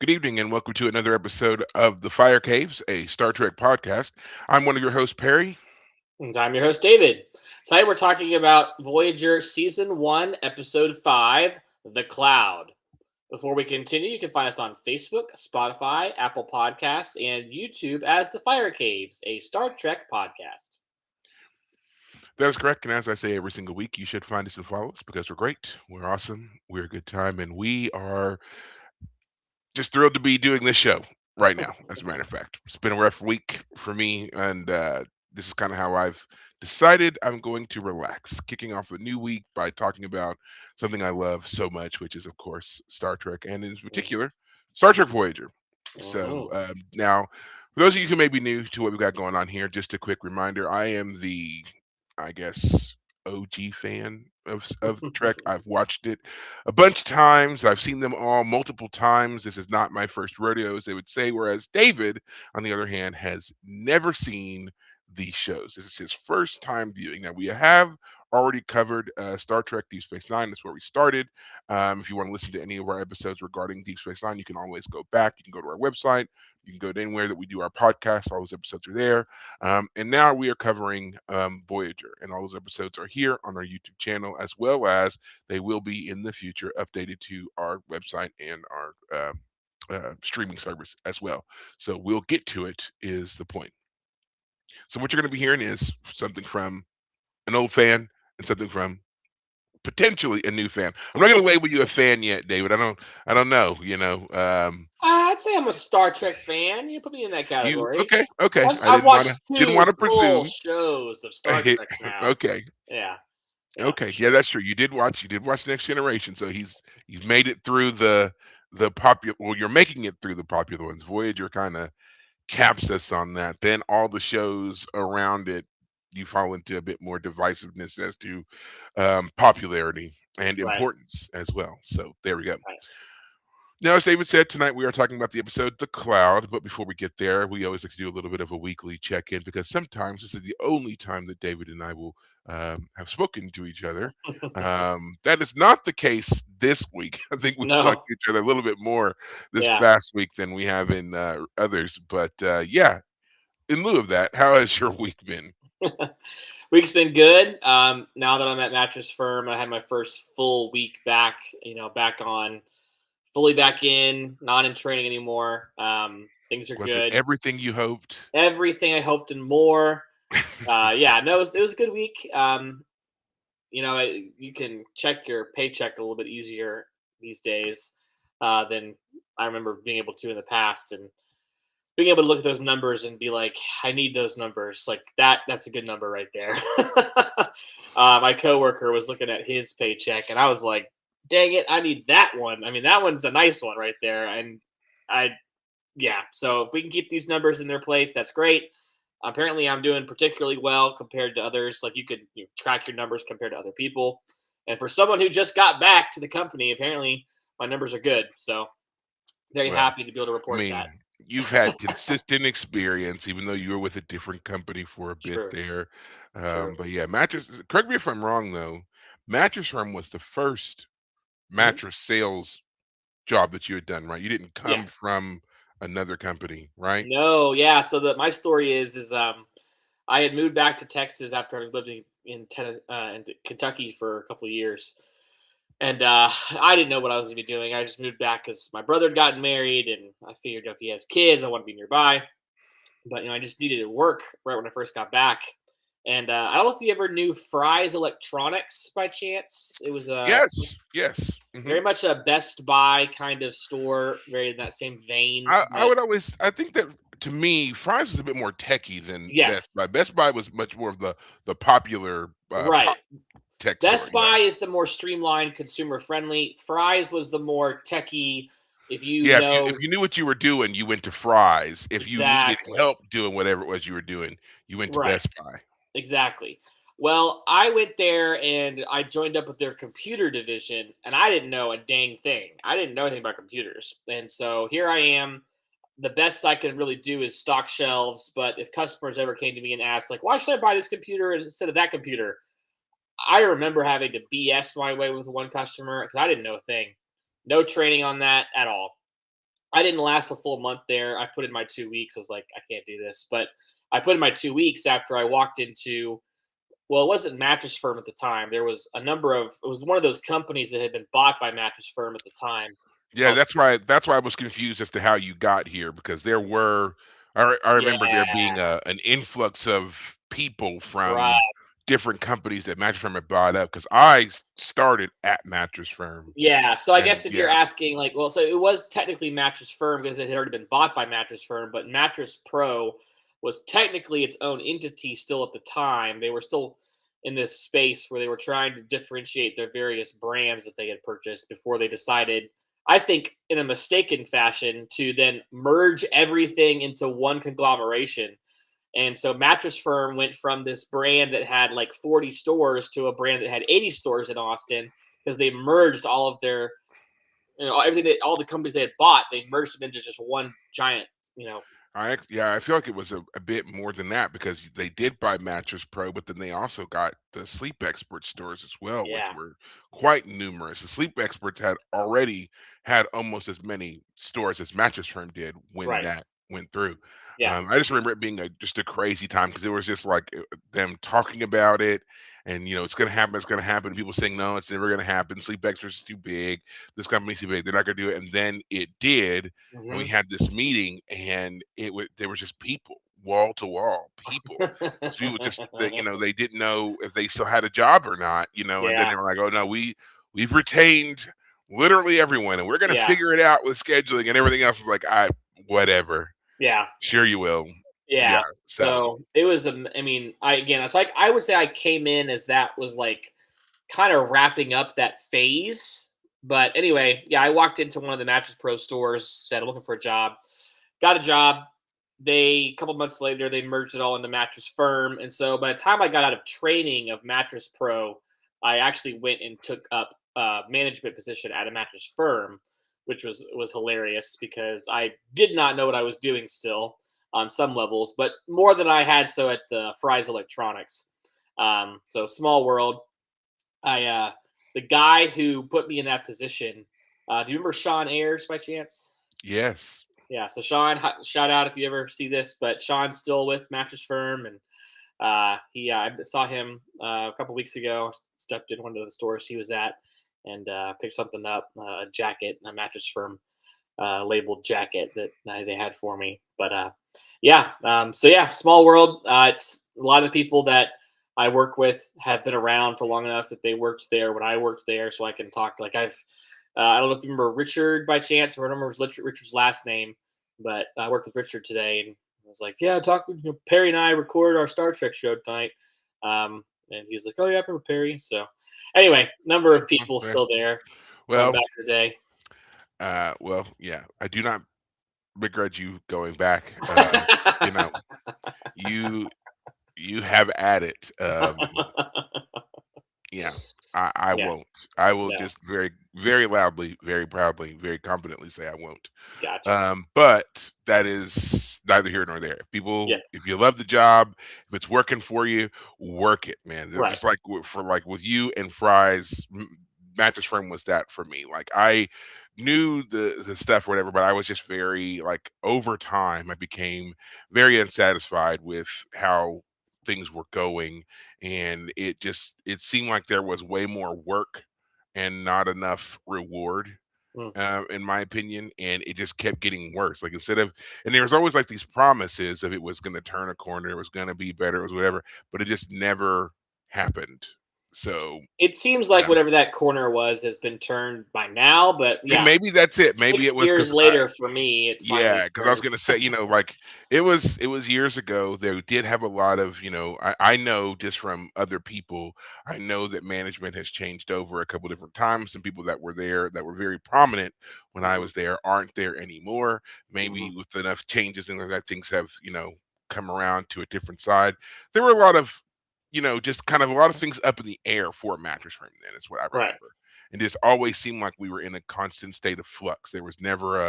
Good evening, and welcome to another episode of The Fire Caves, a Star Trek podcast. I'm one of your hosts, Perry. And I'm your host, David. Tonight we're talking about Voyager Season 1, Episode 5, The Cloud. Before we continue, you can find us on Facebook, Spotify, Apple Podcasts, and YouTube as The Fire Caves, a Star Trek podcast. That is correct, and as I say every single week, you should find us and follow us because we're great, we're awesome, we're a good time, and we are just thrilled to be doing this show right now. As a matter of fact, it's been a rough week for me, and this is kind of how I've decided I'm going to relax, kicking off a new week by talking about something I love so much, which is, of course, Star Trek, and in particular, Star Trek Voyager. So Mhm. now, for those of you who may be new to what we got going on here, just a quick reminder: I am I guess, OG fan of Trek. I've watched it a bunch of times. I've seen them all multiple times. This is not my first rodeo, as they would say. Whereas David, on the other hand, has never seen these shows. This is his first time viewing. Now we have already covered Star Trek Deep Space Nine. That's where we started. If you want to listen to any of our episodes regarding Deep Space Nine, you can always go back. You can go to our website. You can go to anywhere that we do our podcast. All those episodes are there. And now we are covering Voyager, and all those episodes are here on our YouTube channel, as well as they will be in the future updated to our website and our streaming service as well. So we'll get to it, is the point. So what you're going to be hearing is something from an old fan and something from potentially a new fan. I'm not going to label you a fan yet, David. I don't know. I'd say I'm a Star Trek fan. You put me in that You category. okay? Okay. I've, I I've watched didn't two want to full presume. shows of Star Trek now. Okay. Yeah, yeah, for Okay, yeah, sure. that's true. You did watch Next Generation, so you've made it through the popular. Well, you're making it through the popular ones. Voyager kind of caps us on that. Then all the shows around it, you fall into a bit more divisiveness as to popularity and Right, importance as well. So there we go. right. Now, as David said, tonight we are talking about the episode The Cloud. But before we get there, we always like to do a little bit of a weekly check in because sometimes this is the only time that David and I will have spoken to each other. That is not the case this week. I think we've talked No, to each other a little bit more this yeah. past week than we have in others. But yeah, in lieu of that, how has your week been? Week's been good. Now that I'm at Mattress Firm, I had my first full week back. Back on, fully back in, not in training anymore. Things are Was it good. everything you hoped? Everything I hoped and more. Yeah, no, it was a good week. You can check your paycheck a little bit easier these days than I remember being able to in the past, and being able to look at those numbers and be like, I need those numbers. Like that's a good number right there. My coworker was looking at his paycheck, and I was like, dang it, I need that one. I mean, that one's a nice one right there. And I, yeah. So if we can keep these numbers in their place, that's great. Apparently, I'm doing particularly well compared to others. Like you track your numbers compared to other people. And for someone who just got back to the company, apparently my numbers are good. So very Well, happy to be able to I report mean, that. you've had consistent experience, even though you were with a different company for a bit True. there. True. But yeah, mattress. Correct me if I'm wrong, though. Mattress Firm was the first Mhm. mattress sales job that you had done, right? You didn't come Yes. from another company, right? No, yeah. So my story is I had moved back to Texas after having lived in Kentucky for a couple of years, and I didn't know what I was going to be doing. I just moved back because my brother had gotten married, and I figured if he has kids, I want to be nearby. But I just needed to work right when I first got back. And I don't know if you ever knew Fry's Electronics by chance. It was Yes, yes. very much a Best Buy kind of store, very in that same vein. I But would always. I think that to me, Fry's was a bit more techy than yes, Best Buy. Best Buy was much more of the popular right. tech store. Best Yeah. Buy is the more streamlined, consumer friendly. Fry's was the more techy. If you Yeah, if know you knew what you were doing, you went to Fry's. If you needed exactly, help doing whatever it was you were doing, you went to right, Best Buy. exactly. Well, I went there and I joined up with their computer division, and I didn't know a dang thing. I didn't know anything about computers, and so here I am. The best I can really do is stock shelves. But if customers ever came to me and asked, like, why should I buy this computer instead of that computer? I remember having to BS my way with one customer because I didn't know a thing. No training on that at all. I didn't last a full month there. I put in my 2 weeks. I was like, I can't do this. But I put in my 2 weeks after I walked into, well, it wasn't Mattress Firm at the time. There was a number of, it was one of those companies that had been bought by Mattress Firm at the time Yeah, called, that's why I was confused as to how you got here because there were I remember there yeah, being an influx of people right. from different companies that Mattress Firm had bought up because started at Mattress Firm Yeah. So I and guess if you're yeah, asking, like, well, so it was technically Mattress Firm because it had already been bought by Mattress Firm, but Mattress Pro was technically its own entity still at the time. They were still in this space where they were trying to differentiate their various brands that they had purchased before they decided, I think, in a mistaken fashion, to then merge everything into one conglomeration. And so Mattress Firm went from this brand that had like 40 stores to a brand that had 80 stores in Austin because they merged all of their, everything that all the companies they had bought, they merged them into just one giant, you know. yeah, I feel like it was a bit more than that because they did buy Mattress Pro, but then they also got the Sleep Expert stores as well, which Yeah, were quite numerous. The Sleep Experts had already had almost as many stores as Mattress Firm did when right. that went through. Yeah. I just remember it being just a crazy time because it was just like them talking about it, and it's gonna happen, it's gonna happen. People saying no, it's never gonna happen. Sleep Experts is too big. This company's too big. They're not gonna do it, and then it did, and we Hmm. had this meeting and there was just people wall to wall people. So people just that they didn't know if they still had a job or not, and then Yeah. they were like, oh no, we've retained literally everyone and we're going to Yeah. figure it out with scheduling, and everything else was like, I whatever, Yeah. sure you will. Yeah, Yeah. so So it was, I mean, I, again, it's like, I would say I came in as that was like kind of wrapping up that phase. But anyway, yeah, I walked into one of the Mattress Pro stores, said I'm looking for a job, got a job. They, a couple months later, they merged it all into Mattress Firm, and so by the time I got out of training of Mattress Pro, I actually went and took up a management position at a Mattress Firm, which was hilarious because I did not know what I was doing still on some levels, but more than I had so at the Fry's Electronics. So small world. I The guy who put me in that position. Do you remember Sean Ayers by chance? yes. Yeah, so Sean, shout out if you ever see this, but Sean's still with Mattress Firm, and I saw him a couple weeks ago. Stepped in one of the stores he was at, and picked something up, a jacket, a Mattress Firm labeled jacket that they had for me. But yeah, so yeah, small world. It's a lot of the people that I work with have been around for long enough that they worked there when I worked there, so I can talk. Like I don't know if you remember Richard by chance. I don't remember Richard's last name, but I worked with Richard today, and I was like, "Yeah, talk." Perry and I recorded our Star Trek show tonight, and he was like, "Oh yeah, I remember Perry." So anyway, number of people Okay. still there going Well, back to the day. yeah, I do not begrudge you going back. You know, you you have at it. Yeah, I Yeah, won't. I will yeah, just very, very loudly, very proudly, very confidently say I won't. gotcha. But that is neither here nor there. Yeah, If you love the job, if it's working for you, work it, man. right. Just like for like with you and Fry's, Mattress Firm was that for me. Like I knew the stuff, or whatever, but I was just very like over time, I became very unsatisfied with how things were going, and it seemed like there was way more work and not enough reward, Mm, in my opinion, and it just kept getting worse. Like instead of, and there was always like these promises of it was going to turn a corner, it was going to be better, it was whatever, but it just never happened. So it seems like yeah, whatever that corner was has been turned by now, but and yeah, maybe that's it. Maybe 6 it was years because later for me, it finally yeah, because I was turned. gonna say, like it was years ago. They did have a lot of, I know just from other people, I know that management has changed over a couple different times. Some people that were there that were very prominent when I Mhm, was there aren't there anymore. mhm, Maybe with enough changes and that things have, come around to a different side. There were a lot of, just kind of a lot of things up in the air for Mattress Room then, is what I right. remember. And just always seemed like we were in a constant state of flux. There was never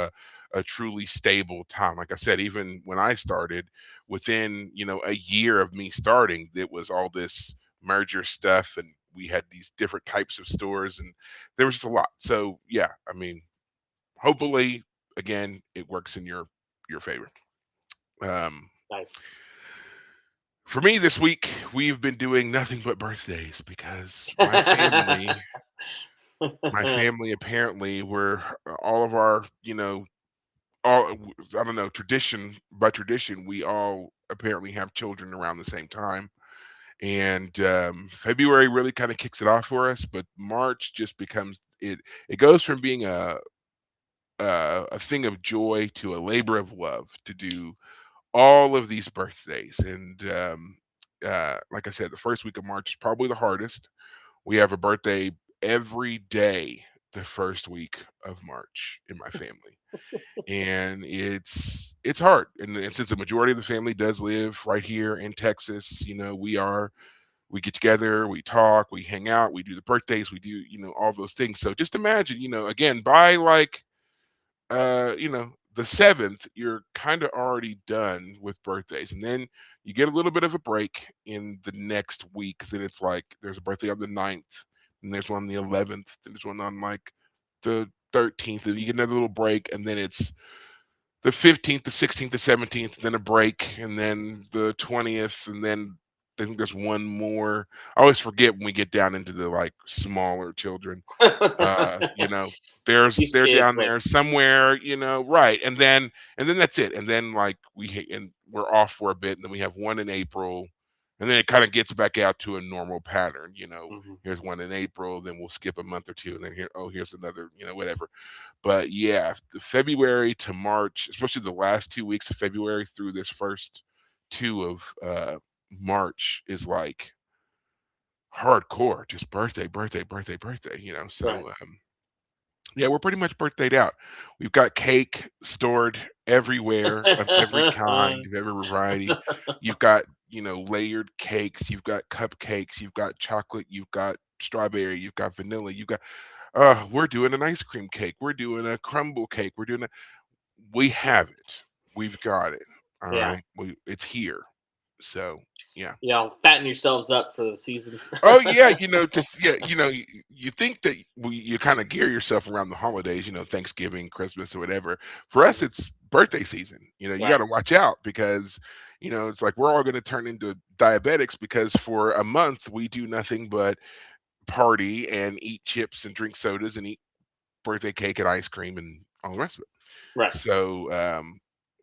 a truly stable time. Like I said, even when I started, within a year of me starting, it was all this merger stuff, and we had these different types of stores, and there was just a lot. So yeah, I mean, hopefully again, it works in your favor. Um, Nice. for me this week, we've been doing nothing but birthdays because my family apparently were all of our, all I don't know, tradition by tradition, we all apparently have children around the same time. And February really kind of kicks it off for us, but March just becomes it. It goes from being a thing of joy to a labor of love to do all of these birthdays. And like I said, the first week of March is probably the hardest. We have a birthday every day the first week of March in my family, and it's hard. And since the majority of the family does live right here in Texas, we get together, we talk, we hang out, we do the birthdays, we do all those things. So just imagine, again, by like the 7th, you're kind of already done with birthdays. And then you get a little bit of a break in the next week. Cause then it's like there's a birthday on the 9th, and there's one on the 11th, and there's one on like the 13th, and you get another little break, and then it's the 15th, the 16th, the 17th, then a break, and then the 20th, and then I think there's one more. I always forget when we get down into the like smaller children. uh you know These they're kids, down like, there somewhere, right. And then that's it. And then like and we're off for a bit, and then we have one in April, and then it kind of gets back out to a normal pattern. mhm. Here's one in April, then we'll skip a month or two, and then here's another, whatever. But yeah, the February to March, especially the last 2 weeks of February through this first two of March, is like hardcore, just birthday, birthday, birthday, birthday. Right. So yeah, we're pretty much birthdayed out. We've got cake stored everywhere of every kind, of every variety. You've got, layered cakes, you've got cupcakes, you've got chocolate, you've got strawberry, you've got vanilla, you've got we're doing an ice cream cake, we're doing a crumble cake, we have it. We've got it. All Yeah. right. It's here. So yeah. Fatten yourselves up for the season. Oh yeah, just yeah, you think that you kind of gear yourself around the holidays, Thanksgiving, Christmas, or whatever. For us, Mhm. it's birthday season. You got Right. to watch out because it's like we're all going to turn into diabetics because for a month we do nothing but party and eat chips and drink sodas and eat birthday cake and ice cream and all the rest of it. Right. So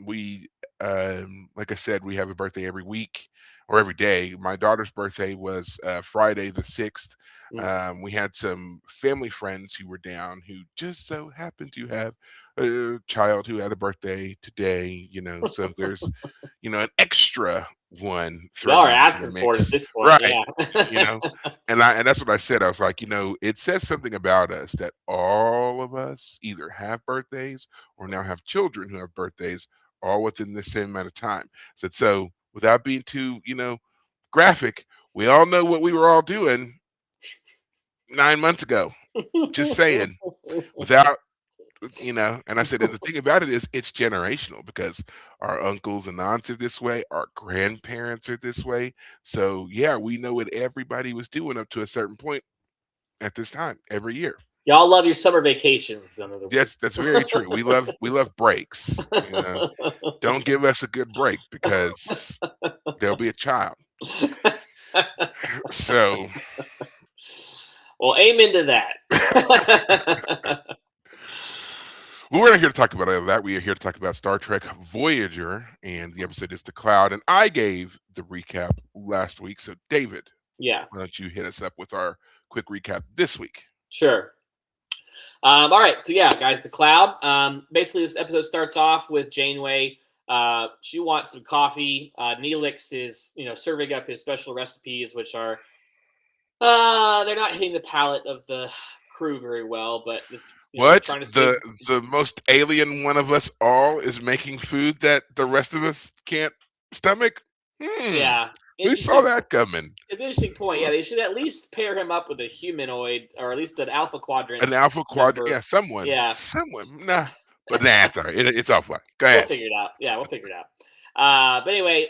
we, like I said, we have a birthday every week or every day. My daughter's birthday was Friday the 6th. Mm. We had some family friends who were down who just so happened to have a child who had a birthday today. So there's an extra one Y'all thrown are into the asking for it at mix, this point. right? Yeah. You know, and that's what I said. I was like, it says something about us that all of us either have birthdays or now have children who have birthdays all within the same amount of time. So without being too, graphic, we all know what we were all doing 9 months ago. Just saying, without and I said, and the thing about it is it's generational because our uncles and aunts are this way, our grandparents are this way. So yeah, we know what everybody was doing up to a certain point at this time every year. Y'all love your summer vacations, in other Yes, words. that's very true. We love breaks. Don't give us a good break because there'll be a child. So Well, amen to that. well, we're not here to talk about all of that. We are here to talk about Star Trek Voyager, and the episode is The Cloud. And I gave the recap last week. So David, Yeah, why don't you hit us up with our quick recap this week? sure. All right, so yeah, guys, the Cloud. Basically, this episode starts off with Janeway. She wants some coffee. Neelix is, serving up his special recipes, which are they're not hitting the palate of the crew very well. But this, they're What trying to save. the most alien one of us all is making food that the rest of us can't stomach? Hmm. Yeah, Who saw interesting. that coming? It's an interesting point. Yeah, they should at least pair him up with a humanoid, or at least an Alpha Quadrant An alpha quadrant? member. Yeah, someone, Yeah, someone. Nah, but nah, it's all right. It's all fine. Go we'll ahead. figure it out. Yeah, we'll figure it out. But anyway,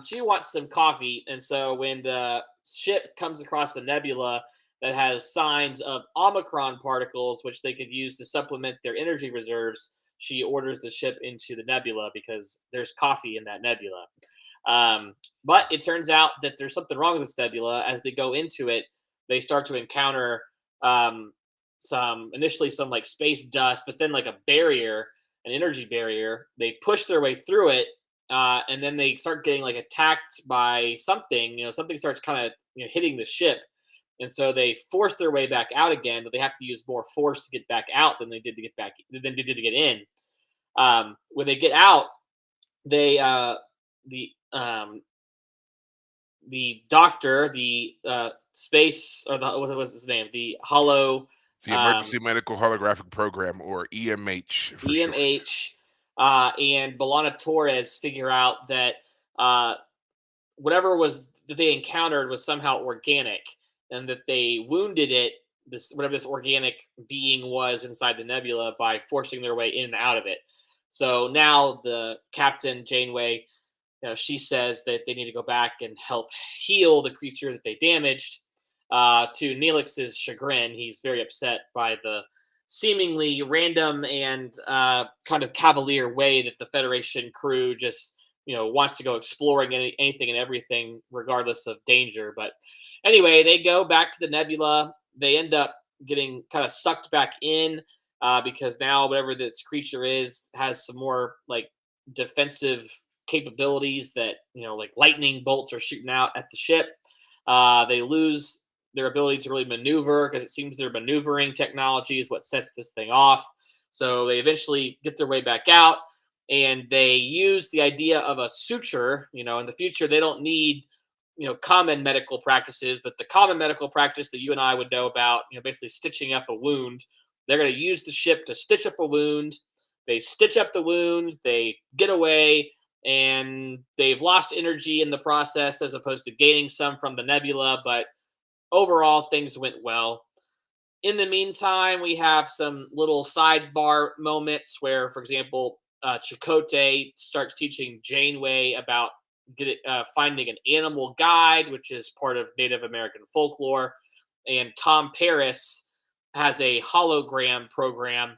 she wants some coffee, and so when the ship comes across the nebula that has signs of Omicron particles, which they could use to supplement their energy reserves, she orders the ship into the nebula because there's coffee in that nebula. Um, but it turns out that there's something wrong with this nebula. As they go into it, they start to encounter um, some initially some like space dust, but then like a barrier, an energy barrier. They push their way through it, and then they start getting like attacked by something. Something starts kind of hitting the ship, and so they force their way back out again. But they have to use more force to get back out than they did to get back than they did to get in. When they get out, they the the doctor, the space, or the what was his name, the hollow The um, Emergency Medical Holographic Program, or EMH for short. EMH, and Belana Torres figure out that uh, whatever was that they encountered was somehow organic, and that they wounded it, this whatever this organic being was inside the nebula, by forcing their way in and out of it. So now the captain Janeway, she says that they need to go back and help heal the creature that they damaged. To Neelix's chagrin, he's very upset by the seemingly random and kind of cavalier way that the Federation crew just wants to go exploring anything and everything regardless of danger. But anyway, they go back to the nebula. They end up getting kind of sucked back in because now whatever this creature is has some more like defensive capabilities that like lightning bolts are shooting out at the ship. They lose their ability to really maneuver because it seems their maneuvering technology is what sets this thing off. So they eventually get their way back out, and they use the idea of a suture. In the future, they don't need common medical practices, but the common medical practice that you and I would know about, basically stitching up a wound. They're going to use the ship to stitch up a wound. They stitch up the wound. They get away, and they've lost energy in the process as opposed to gaining some from the nebula. But overall, things went well. In the meantime, we have some little sidebar moments where, for example, Chakotay starts teaching Janeway about finding an animal guide, which is part of Native American folklore. And Tom Paris has a hologram program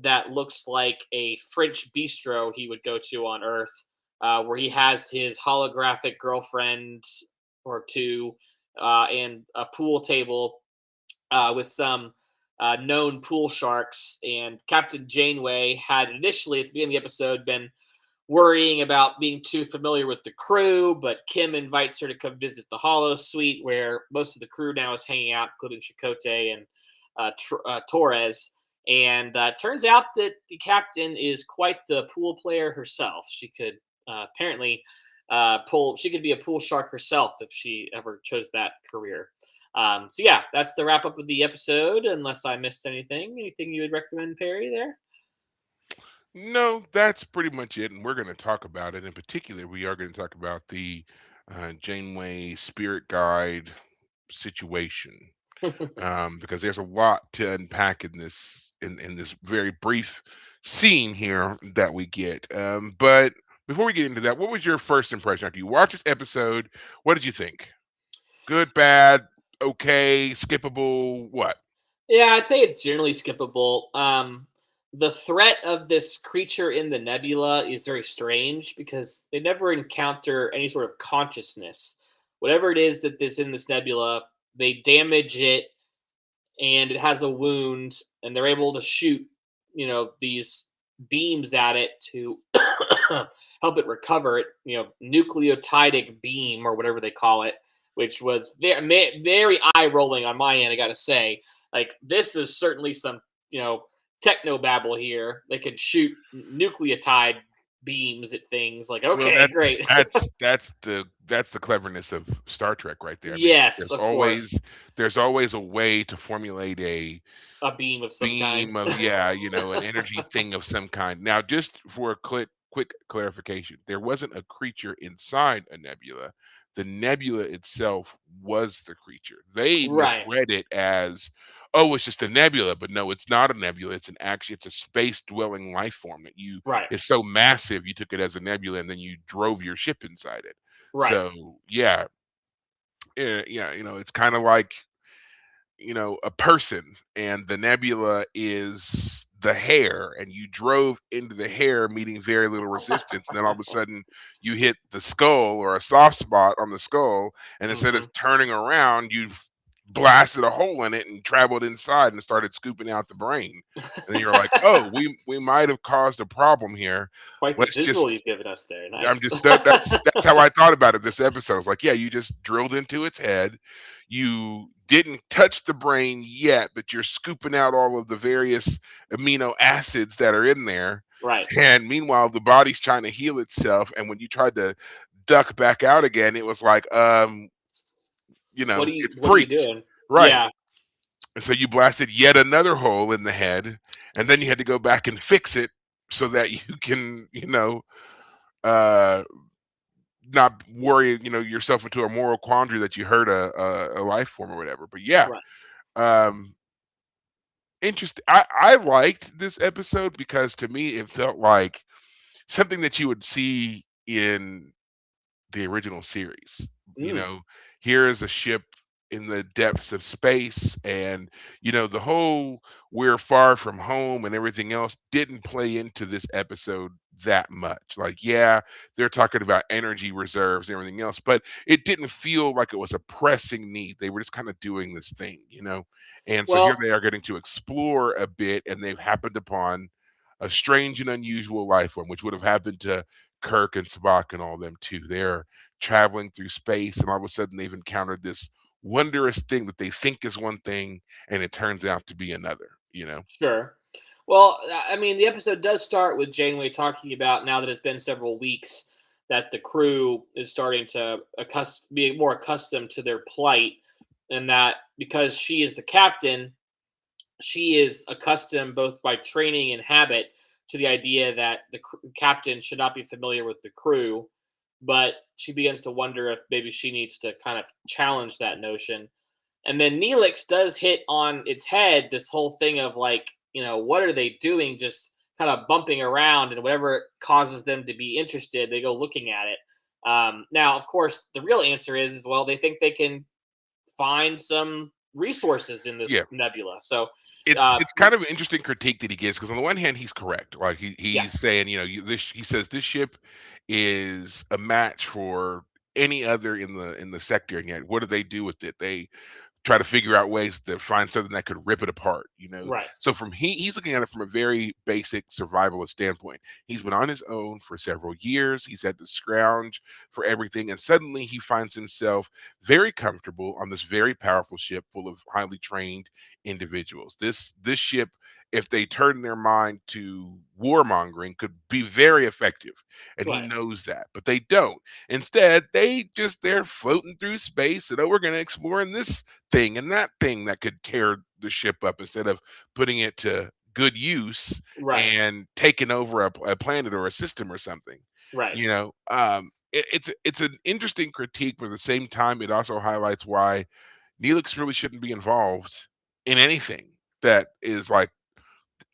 that looks like a French bistro he would go to on Earth, where he has his holographic girlfriend or two and a pool table with some known pool sharks. And Captain Janeway had initially, at the beginning of the episode, been worrying about being too familiar with the crew, but Kim invites her to come visit the Hollow Suite, where most of the crew now is hanging out, including Chakotay and Torres. And turns out that the captain is quite the pool player herself. She could apparently she could be a pool shark herself if she ever chose that career. So yeah, that's the wrap up of the episode. Unless I missed anything you would recommend, Perry? There. No, that's pretty much it, and we're going to talk about it. In particular, we are going to talk about the Janeway Spirit Guide situation, because there's a lot to unpack in this very brief scene here that we get. But before we get into that, what was your first impression after you watched this episode? What did you think? Good, bad, okay, skippable, what? Yeah, I'd say it's generally skippable. The threat of this creature in the nebula is very strange because they never encounter any sort of consciousness. Whatever it is that is in this nebula, they damage it, and it has a wound, and they're able to shoot, these beams at it to help it recover. It, nucleotidic beam or whatever they call it, which was very eye rolling on my end. I got to say, like, this is certainly some techno babble here. They can shoot nucleotide beams at things. Like, Well, okay, great. that's the cleverness of Star Trek right there. I mean, Yes, of course, there's always a way to formulate a a beam of some kind. beam of, yeah, an energy thing of some kind. Now, just for a quick clarification, there wasn't a creature inside a nebula. The nebula itself was the creature. They Right, misread it as, oh, it's just a nebula, but no, it's not a nebula. It's a space dwelling life form that you right, it's so massive you took it as a nebula and then you drove your ship inside it. right. So yeah, yeah, it's kind of like, a person, and the nebula is the hair and you drove into the hair meeting very little resistance, and then all of a sudden you hit the skull or a soft spot on the skull, and instead Hmm. of turning around, you've blasted a hole in it and traveled inside and started scooping out the brain. And then you're like, oh, we might have caused a problem here. Quite the Let's visual you've just given us there. I'm Nice. just that's how I thought about it this episode. I was like, yeah, you just drilled into its head. You didn't touch the brain yet, but you're scooping out all of the various amino acids that are in there. Right. And meanwhile, the body's trying to heal itself. And when you tried to duck back out again, it was like, it What are you freaks. doing? Right. Yeah. And so you blasted yet another hole in the head, and then you had to go back and fix it so that you can, uh not worry, yourself into a moral quandary that you hurt a life form or whatever. But yeah, Right. um, interesting. I liked this episode because to me it felt like something that you would see in the original series. You Mm. know, here is a ship in the depths of space, and the whole we're far from home and everything else didn't play into this episode that much. Like, yeah, they're talking about energy reserves and everything else, but it didn't feel like it was a pressing need. They were just kind of doing this thing. And so here Well, they are getting to explore a bit, and they've happened upon a strange and unusual life form, which would have happened to Kirk and Spock and all them too. They're traveling through space, and all of a sudden they've encountered this wondrous thing that they think is one thing, and it turns out to be another. sure. Well, I mean, the episode does start with Janeway talking about, now that it's been several weeks, that the crew is starting to be more accustomed to their plight, and that because she is the captain, she is accustomed both by training and habit to the idea that the captain should not be familiar with the crew. But she begins to wonder if maybe she needs to kind of challenge that notion. And then Neelix does hit on its head this whole thing of, like, what are they doing? Just kind of bumping around, and whatever causes them to be interested, they go looking at it. Now, of course, the real answer is, well, they think they can find some resources in this Yeah. nebula. So, It's kind of an interesting critique that he gives, because on the one hand he's correct. Like yeah, he's saying, he says this ship is a match for any other in the sector, and yet what do they do with it? They try to figure out ways to find something that could rip it apart. right, So he's looking at it from a very basic survivalist standpoint. He's been on his own for several years. He's had to scrounge for everything, and suddenly he finds himself very comfortable on this very powerful ship full of highly trained individuals. This ship, if they turn their mind to warmongering, could be very effective, and he right, knows that, but they don't. Instead, they're floating through space, and we're going to explore in this thing and that thing that could tear the ship up, instead of putting it to good use right, and taking over a planet or a system or something. right. It's an interesting critique, but at the same time, it also highlights why Neelix really shouldn't be involved in anything that is like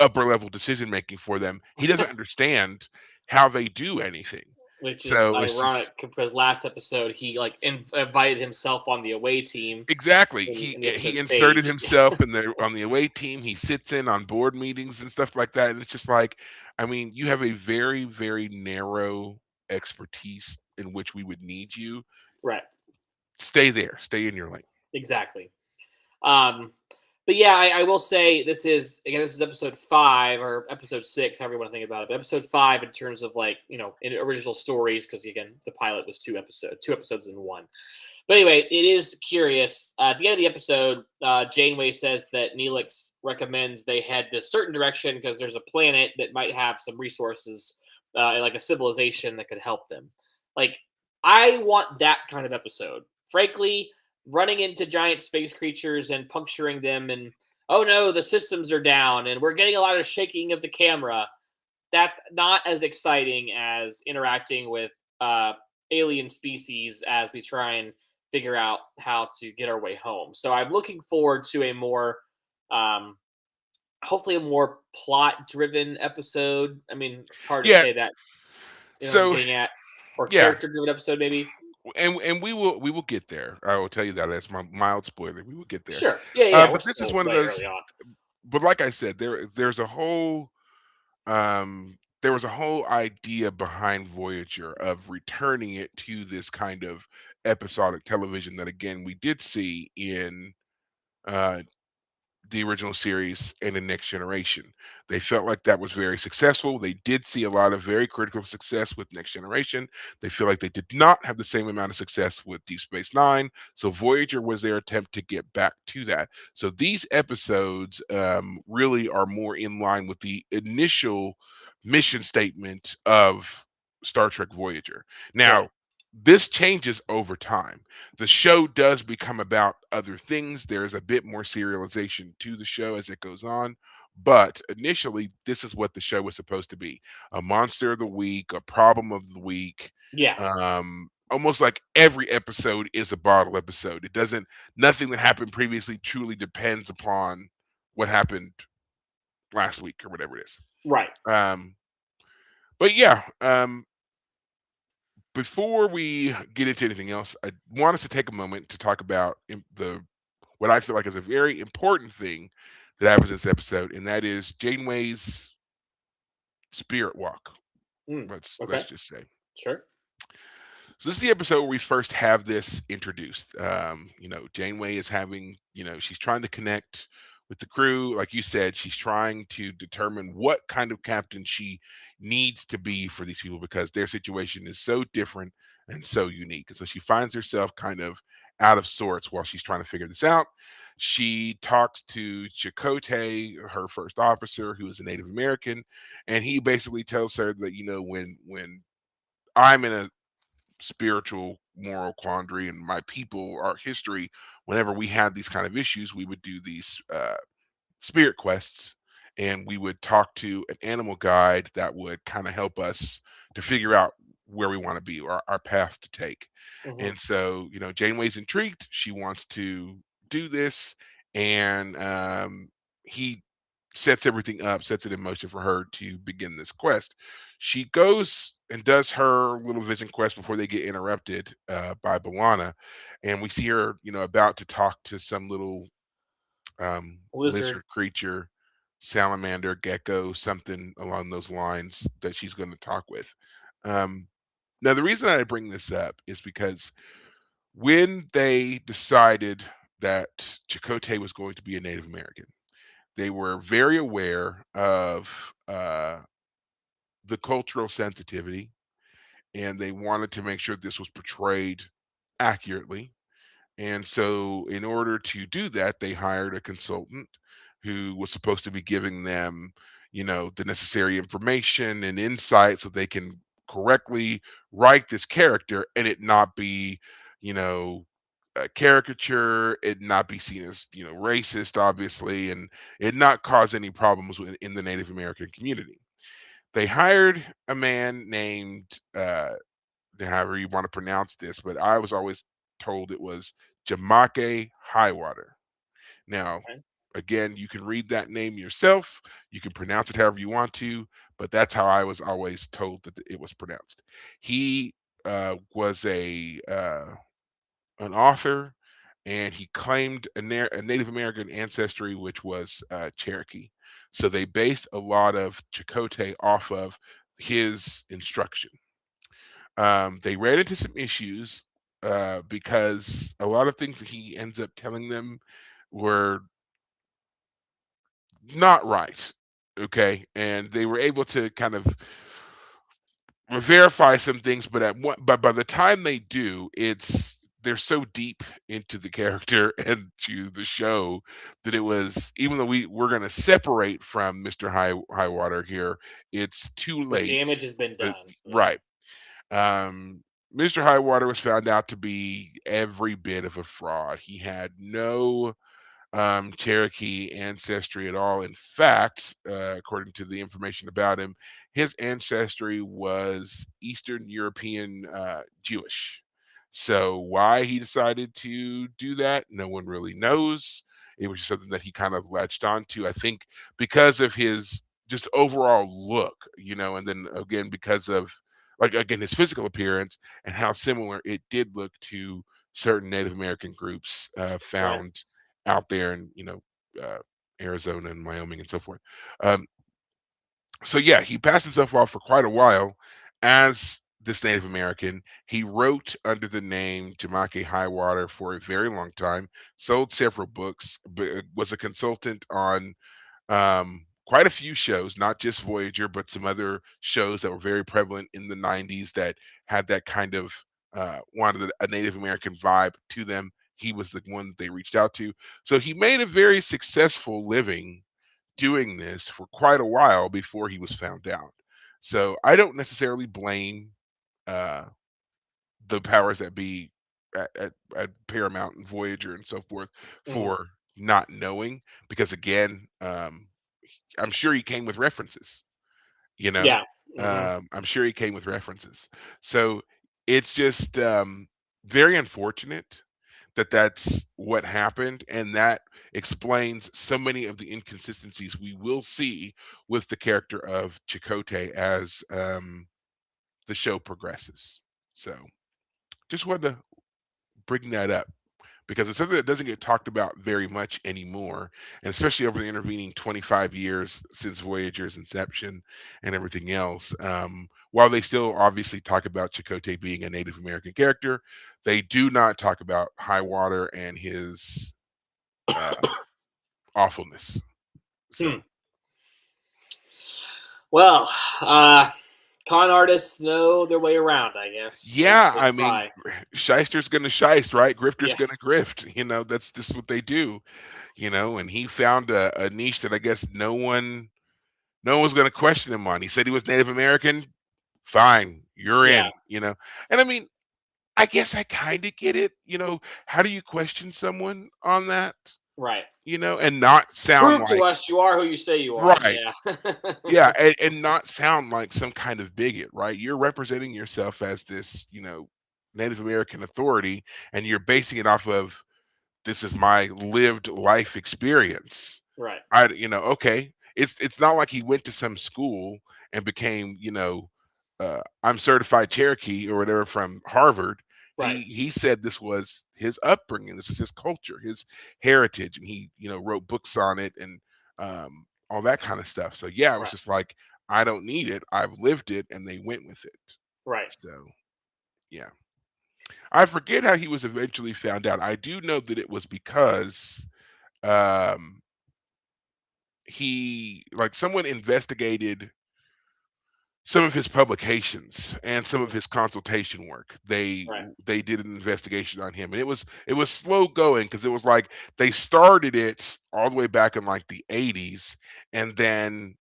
upper level decision making for them. He doesn't understand how they do anything. Which is So it's ironic just because last episode he like invited himself on the away team exactly. in the He episode inserted Stage. himself on the away team. He sits in on board meetings and stuff like that. And it's just like, I mean, you have a very, very narrow expertise in which we would need you. Right, Stay there. Stay in your lane. exactly. Um, but yeah, I will say this is episode 5 or episode 6, however you want to think about it. But episode 5 in terms of, like, in original stories, because again the pilot was 2 episodes in one. But anyway, it is curious. At the end of the episode, Janeway says that Neelix recommends they head this certain direction because there's a planet that might have some resources, like a civilization that could help them. Like, I want that kind of episode. Frankly, running into giant space creatures and puncturing them, and oh no, the systems are down, and we're getting a lot of shaking of the camera. That's not as exciting as interacting with alien species as we try and figure out how to get our way home. So I'm looking forward to a more, um, hopefully, a more plot-driven episode. I mean, it's hard to Yeah. say that. You know what I'm So getting at, or yeah, character-driven episode, maybe. and we will get there. I will tell you that. That's my mild spoiler. We will get there. Sure. Yeah, yeah. We're But this is still one of way those early on. but like I said, there was a whole idea behind Voyager of returning it to this kind of episodic television that again we did see in uh the original series and the next generation. They felt like that was very successful. They did see a lot of very critical success with next generation. They feel like they did not have the same amount of success with Deep Space Nine. So Voyager was their attempt to get back to that. So these episodes really are more in line with the initial mission statement of Star Trek Voyager. Right. Now, this changes over time. The show does become about other things. There's a bit more serialization to the show as it goes on. But initially, this is what the show was supposed to be: a monster of the week, a problem of the week. Yeah. Almost like every episode is a bottle episode. It doesn't, nothing that happened previously truly depends upon what happened last week or whatever it is. Right. Um, but yeah, before we get into anything else, I want us to take a moment to talk about the what I feel like is a very important thing that happens in this episode, and that is Janeway's spirit walk. Mm. Let's Okay. just say. Sure. So this is the episode where we first have this introduced. Janeway is having, she's trying to connect with the crew. Like you said, she's trying to determine what kind of captain she needs to be for these people because their situation is so different and so unique. And so she finds herself kind of out of sorts while she's trying to figure this out. She talks to Chakotay, her first officer, who is a Native American, and he basically tells her that, when I'm in a spiritual moral quandary and my people, our history, whenever we had these kind of issues, we would do these spirit quests, and we would talk to an animal guide that would kind of help us to figure out where we want to be or our path to take. Hmm. And so, Janeway's intrigued. She wants to do this, and he sets everything up, sets it in motion for her to begin this quest. She goes and does her little vision quest before they get interrupted by B'Elanna, and we see her, about to talk to some little Lizard. lizard creature, salamander, gecko, something along those lines that she's going to talk with. Um, Now, the reason I bring this up is because when they decided that Chakotay was going to be a Native American, they were very aware of the cultural sensitivity, and they wanted to make sure this was portrayed accurately. And so, in order to do that, they hired a consultant who was supposed to be giving them, the necessary information and insight so they can correctly write this character and it not be, you know, a caricature, it not be seen as, racist, obviously, and it not cause any problems in the Native American community. They hired a man named however you want to pronounce this, but I was always told it was Jamake Highwater. Now, Okay. again, you can read that name yourself. You can pronounce it however you want to, but that's how I was always told that it was pronounced. He was an author, and he claimed a Native American ancestry, which was Cherokee. So they based a lot of Chakotay off of his instruction. They ran into some issues because a lot of things that he ends up telling them were not right. Okay, and they were able to kind of verify some things, but by the time they do, they're so deep into the character and to the show that it was, even though we're going to separate from Mr. Highwater here, it's too The late. damage has been Uh, done. Yeah. right. Um, Mr. Highwater was found out to be every bit of a fraud. He had no Cherokee ancestry at all. In fact, according to the information about him, his ancestry was Eastern European Jewish. So, why he decided to do that, no one really knows. It was just something that he kind of latched onto, I think, because of his just overall look, and then again, because of, like, again, his physical appearance and how similar it did look to certain Native American groups Right. found out there, and uh, Arizona and Wyoming and so forth. Um, so yeah, he passed himself off for quite a while as this Native American. He wrote under the name Jamake Highwater for a very long time, sold several books, was a consultant on quite a few shows, not just Voyager, but some other shows that were very prevalent in the 90s that had that kind of wanted a Native American vibe to them. He was the one that they reached out to. So he made a very successful living doing this for quite a while before he was found out. So I don't necessarily blame uh, the powers that be at Paramount and Voyager and so forth Hmm. for not knowing, because again, I'm sure he came with references, you know. Yeah. Hmm. I'm sure he came with references. So it's just very unfortunate that that's what happened, and that explains so many of the inconsistencies we will see with the character of Chakotay as the show progresses. So just wanted to bring that up because it's something that doesn't get talked about very much anymore, and especially over the intervening 25 years since Voyager's inception and everything else. While they still obviously talk about Chakotay being a Native American character, they do not talk about Highwater and his uh, awfulness. So Hmm. Well, uh, con artists know their way around, I guess. At least yeah, they I mean, try. shyster's gonna shyst, right? Grifter's Yeah. gonna grift. That's just what they do. And he found a niche that I guess no one was going to question him on. He said he was Native American. Fine, you're Yeah. in. And I mean, I guess I kind of get it. How do you question someone on that? Right. And not sound Prove to like us you are who you say you are. right. Yeah. Yeah, and not sound like some kind of bigot, right? You're representing yourself as this, Native American authority, and you're basing it off of this is my lived life experience. Right. Okay. It's not like he went to some school and became, I'm certified Cherokee or whatever from Harvard. Right. He said this was his upbringing, this is his culture, his heritage, and he, wrote books on it and all that kind of stuff. So yeah, I was Right. just like, I don't need it. I've lived it, and they went with it. Right. So yeah. I forget how he was eventually found out. I do know that it was because um he like someone investigated some of his publications and some of Mm. his consultation work. they Right. they did an investigation on him, and it was slow going because it was like they started it all the way back in like the 80s, and then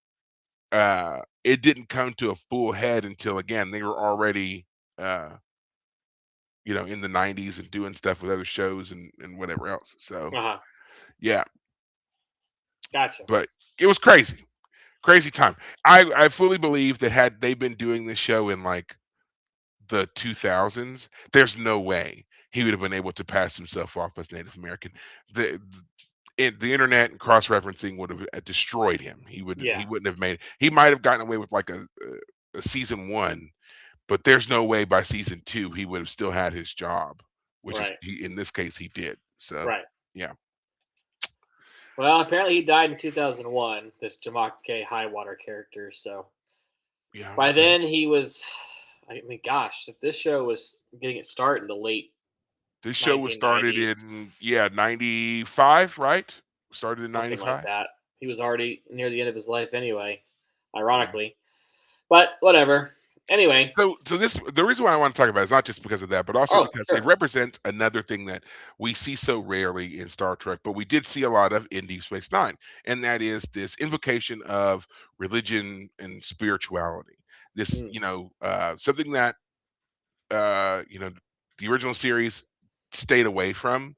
it didn't come to a full head until again they were already uh in the 90s and doing stuff with other shows and whatever else. So Uh huh. yeah, Gotcha. but it was crazy time. I fully believe that had they been doing this show in like the 2000s, there's no way he would have been able to pass himself off as Native American. The internet and cross referencing would have destroyed him. Yeah. He wouldn't have made it. He might have gotten away with like a season one, but there's no way by season two he would have still had his job, which is Right. he in this case he did. So Right. yeah, Well, apparently he died in 2001. This Jamak K. Highwater character. So yeah, by okay. then he was. I mean, gosh, if this show was getting its start in the late This show was started 1990s, in 95, right? Started in something like 95. that, he was already near the end of his life anyway. Yeah. Ironically, but whatever. Anyway. So the reason why I want to talk about it is not just because of that, but also Oh, because it sure. represents another thing that we see so rarely in Star Trek, but we did see a lot of in Deep Space Nine, and that is this invocation of religion and spirituality. This, Mm, something that the original series stayed away from,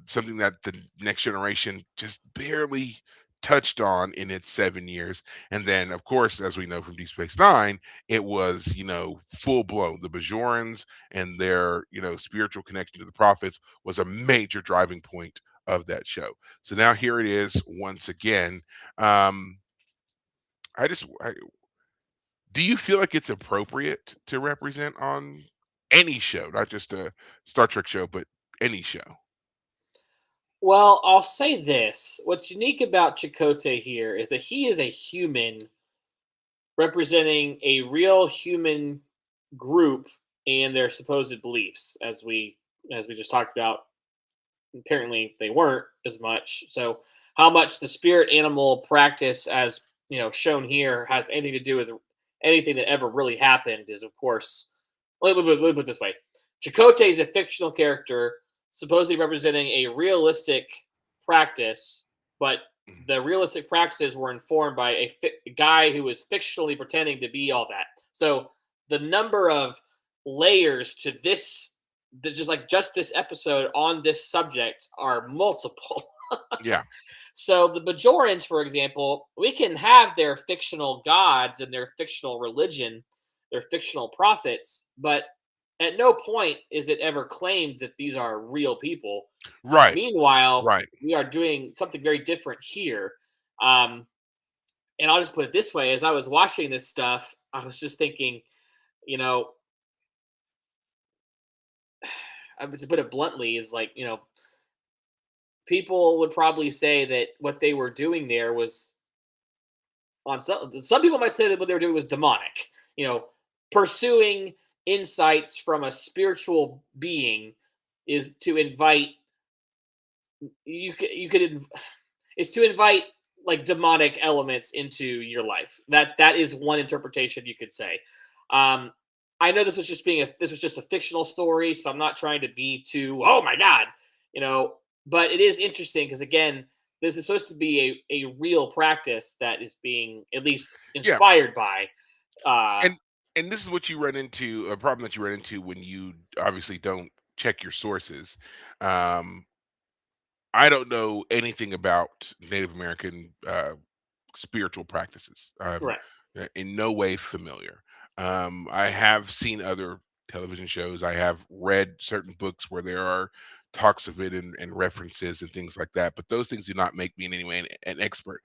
something that the next generation just barely touched on in its 7 years. And then, of course, as we know from Deep Space Nine, it was, full blown. The Bajorans and their, spiritual connection to the prophets was a major driving point of that show. So now here it is once again. Um, do you feel like it's appropriate to represent on any show, not just a Star Trek show, but any show? Well, I'll say this. What's unique about Chakotay here is that he is a human representing a real human group and their supposed beliefs, as we just talked about. Apparently, they weren't as much. So, how much the spirit animal practice, as shown here, has anything to do with anything that ever really happened is, of course. Let me put it this way: Chakotay is a fictional character, supposedly representing a realistic practice, but Mhm. the realistic practices were informed by a guy who was fictionally pretending to be all that. So the number of layers to this, just this episode on this subject, are multiple. Yeah, So the Bajorans, for example, we can have their fictional gods and their fictional religion, their fictional prophets, but at no point is it ever claimed that these are real people. right, Meanwhile, right. we are doing something very different here. Um, and I'll just put it this way: as I was watching this stuff, I was just thinking, you know, to put it bluntly, is like, people would probably say that what they were doing there was, on some people might say that what they were doing was demonic. Pursuing insights from a spiritual being is to invite you could is to invite like demonic elements into your life. That is one interpretation you could say. Um, I know this was just a fictional story, so I'm not trying to be too, oh my god, you know. But it is interesting because, again, this is supposed to be a real practice that is being at least Yeah, inspired by. Uh, and and this is what you run into, a problem that you run into when you obviously don't check your sources. Um, I don't know anything about Native American spiritual practices. I'm right. in no way familiar. I have seen other television shows. I have read certain books where there are talks of it and references and things like that. But those things do not make me in any way an expert.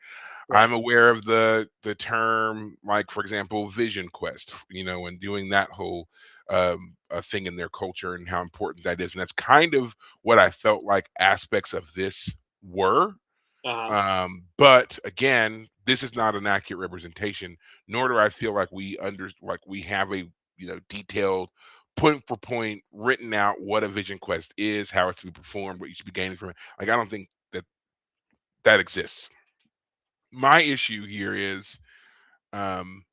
Right. I'm aware of the term, like for example, Vision Quest, and doing that whole thing in their culture and how important that is. And that's kind of what I felt like aspects of this were. Uh-huh. But again, this is not an accurate representation, nor do I feel like we have a detailed point for point written out what a vision quest is, how it's to be performed, what you should be gaining from it. Like I don't think that that exists. My issue here is um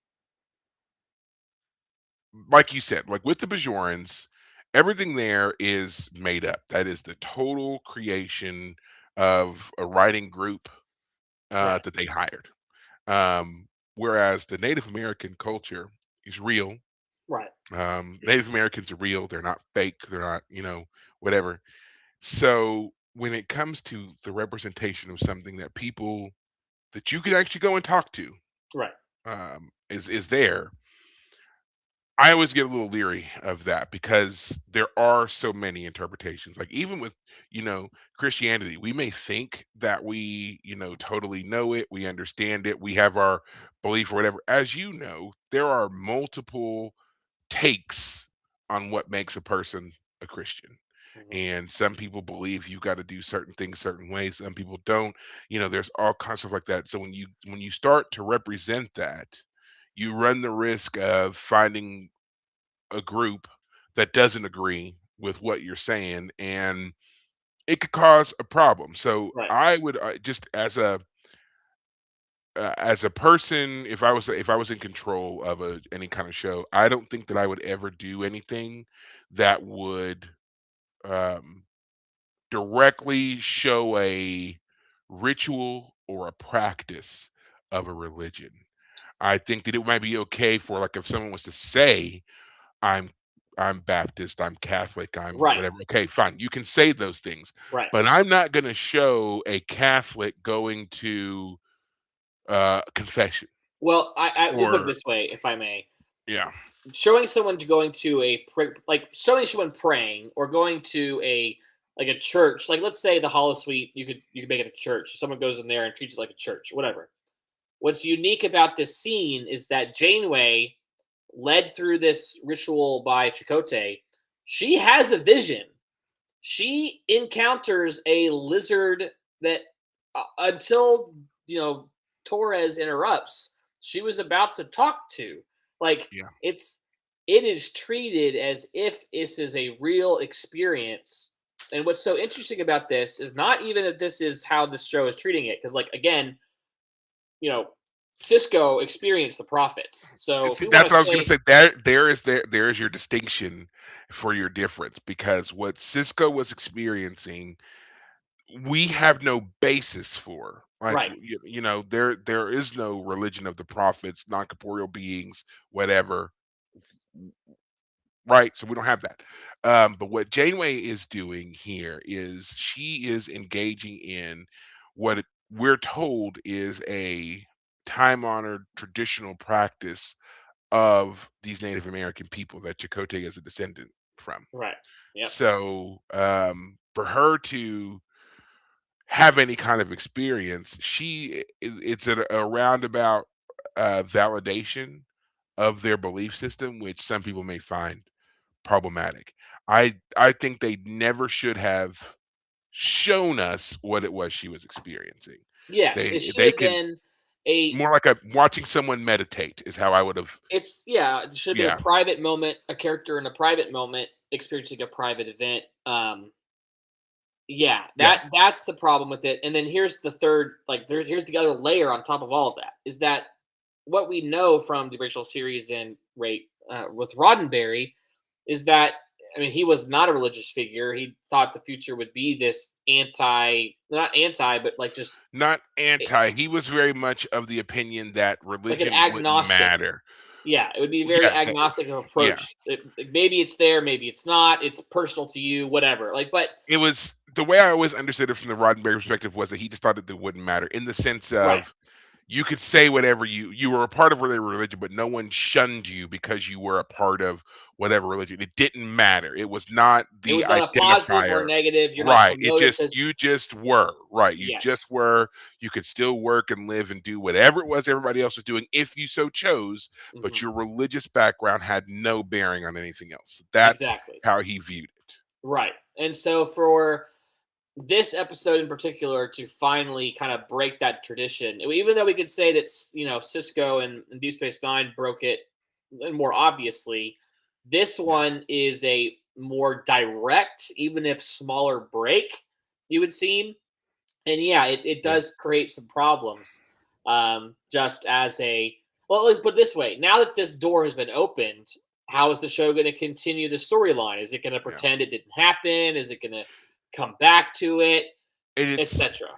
like you said, like with the Bajorans, everything there is made up. That is the total creation of a writing group Right. that they hired. Whereas the Native American culture is real. Right. Native Americans are real. They're not fake. They're not, whatever. So when it comes to the representation of something that people that you can actually go and talk to Right. is there, I always get a little leery of that because there are so many interpretations. Like even with, Christianity, we may think that we, totally know it, we understand it, we have our belief or whatever. As you know, there are multiple takes on what makes a person a Christian. Mhm. And some people believe you got to do certain things certain ways, some people don't. There's all kinds of like that. So when you start to represent that, you run the risk of finding a group that doesn't agree with what you're saying, and it could cause a problem. So Right. I would just as a person, if I was in control of any kind of show, I don't think that I would ever do anything that would um, directly show a ritual or a practice of a religion. I think that it might be okay for, like, if someone was to say, I'm I'm Baptist, I'm Catholic, I'm Right. whatever. Okay, fine. You can say those things. Right. But I'm not gonna show a Catholic going to confession Well, we'll put it or this way, if I may. yeah. Showing someone to going to like showing someone praying or going to a church, like let's say the Hollow Suite, you could make it a church. Someone goes in there and treats it like a church, whatever. What's unique about this scene is that Janeway, led through this ritual by Chakotay, she has a vision she encounters a lizard that until you know Torres interrupts, she was about to talk to. Like Yeah. it's it is treated as if this is a real experience. And what's so interesting about this is not even that this is how this show is treating it, because like again, you know, Cisco experienced the prophets. So if See, we want that's to what I was gonna say say. There is your distinction for your difference because what Cisco was experiencing, we have no basis for. Like right, there is no religion of the prophets, non-corporeal beings, whatever. Right? So we don't have that. But what Janeway is doing here is she is engaging in we're told is a time-honored traditional practice of these Native American people that Chakotay is a descendant from. right, yep, So for her to have any kind of experience, it's a roundabout validation of their belief system, which some people may find problematic. I think they never should have shown us what it was she was experiencing. yes, it should They have can been a more like a watching someone meditate is how I would have. it's yeah, it should have been Yeah, a private moment, a character in a private moment experiencing a private event. Yeah, yeah, that's the problem with it. And then here's the third, like here's the other layer on top of all of that is that what we know from the original series and rate with Roddenberry is that I mean he was not a religious figure. He thought the future would be this not anti, but like just not eh, anti. He was very much of the opinion that like an religion wouldn't agnostic. matter. Yeah, it would be very Yeah, agnostic of yeah. approach. Maybe it's there, maybe it's not. It's personal to you, whatever. Like, but It was the way I always understood it from the Roddenberry perspective was that he just thought that it wouldn't matter in the sense right, of you could say whatever you were a part of whatever religion, but no one shunned you because you were a part of whatever religion. It didn't matter. It was not it the was not a positive or identifier. negative. You're not Right. It demoted just because you just were. Right. You just yes, were. You could still work and live and do whatever it was everybody else was doing if you so chose, but hmm your religious background had no bearing on anything else. That's exactly how he viewed it. right. And so for this episode in particular to finally kind of break that tradition, even though we could say that Cisco and Deep Space Nine broke it more obviously, this Yeah. one is a more direct, even if smaller break. You would seem, and yeah, it Yeah. does create some problems. Just as a well, let's put it this way: now that this door has been opened, how is the show going to continue the storyline? Is it going to Yeah. pretend it didn't happen? Is it going to come back to it, And it's etc.?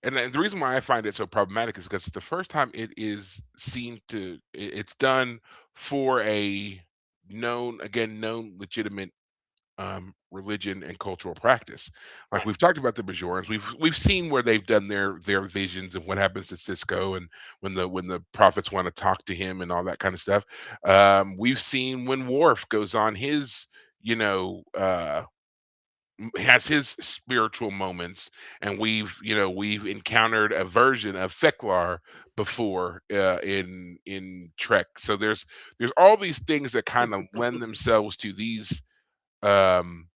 and the reason why I find it so problematic is because the first time it is it's done for a known legitimate religion and cultural practice. Like Right, we've talked about the Bajorans, we've seen where they've done their visions and what happens to Cisco and when the prophets want to talk to him and all that kind of stuff. We've seen when Worf goes on his you know has his spiritual moments and we've encountered a version of Feklar before in Trek. So there's all these things that kind of lend themselves to um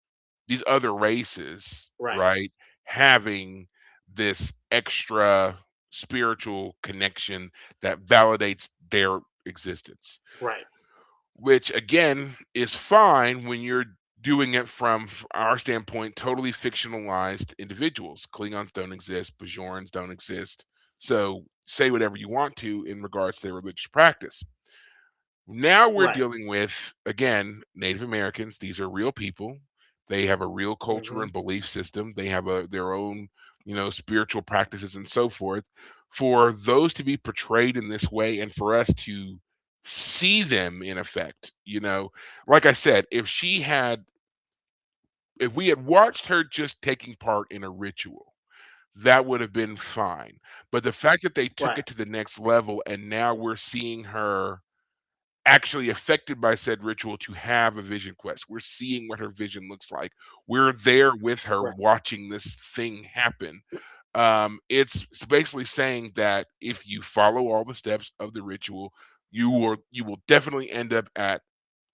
these other races, right, right, having this extra spiritual connection that validates their existence, right, which again is fine when you're doing it from our standpoint, totally fictionalized individuals. Klingons don't exist, Bajorans don't exist. So say whatever you want to in regards to their religious practice. Now we're right. dealing with, again, Native Americans. These are real people. They have a real culture hmm and belief system. They have their own, spiritual practices and so forth. For those to be portrayed in this way and for us to see them in effect, like I said, if we had watched her just taking part in a ritual, that would have been fine. But the fact that they took Right, it to the next level and now we're seeing her actually affected by said ritual to have a vision quest. We're seeing what her vision looks like. We're there with her right, watching this thing happen. It's basically saying that if you follow all the steps of the ritual, you will definitely end up at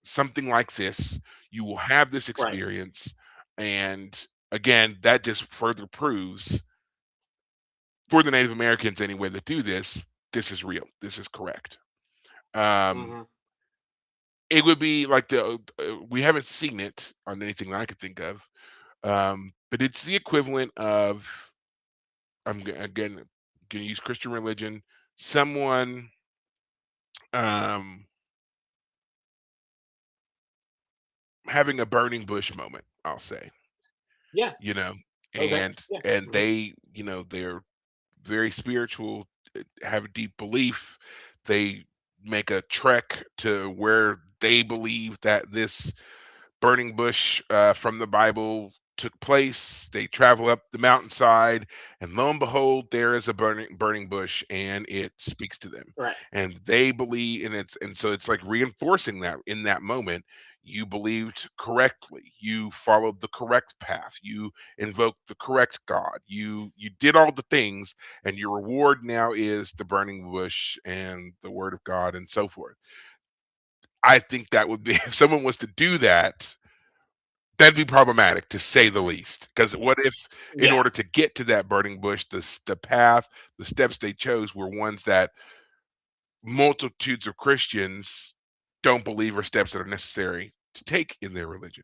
something like this. You will have this right. experience, and again, that just further proves for the Native Americans anyway that do this, this is real. This is correct. Um, Hmm. it would be like we haven't seen it on anything that I could think of, but it's the equivalent of again going to use Christian religion. Someone um, having a burning bush moment, I'll say, Yeah. you know, Okay. and Yeah. Hmm. they, they're very spiritual, have a deep belief. They make a trek to where they believe that this burning bush from the Bible took place. They travel up the mountainside, and lo and behold, there is a burning bush, and it speaks to them. Right. And they believe, and so it's like reinforcing that in that moment. You believed correctly. You followed the correct path. You invoked the correct God. You did all the things, and your reward now is the burning bush and the word of God and so forth. I think that would be if someone was to do that, that'd be problematic to say the least. Because what if, in Yeah. order to get to that burning bush, the path, the steps they chose were ones that multitudes of Christians don't believe are steps that are necessary to take in their religion.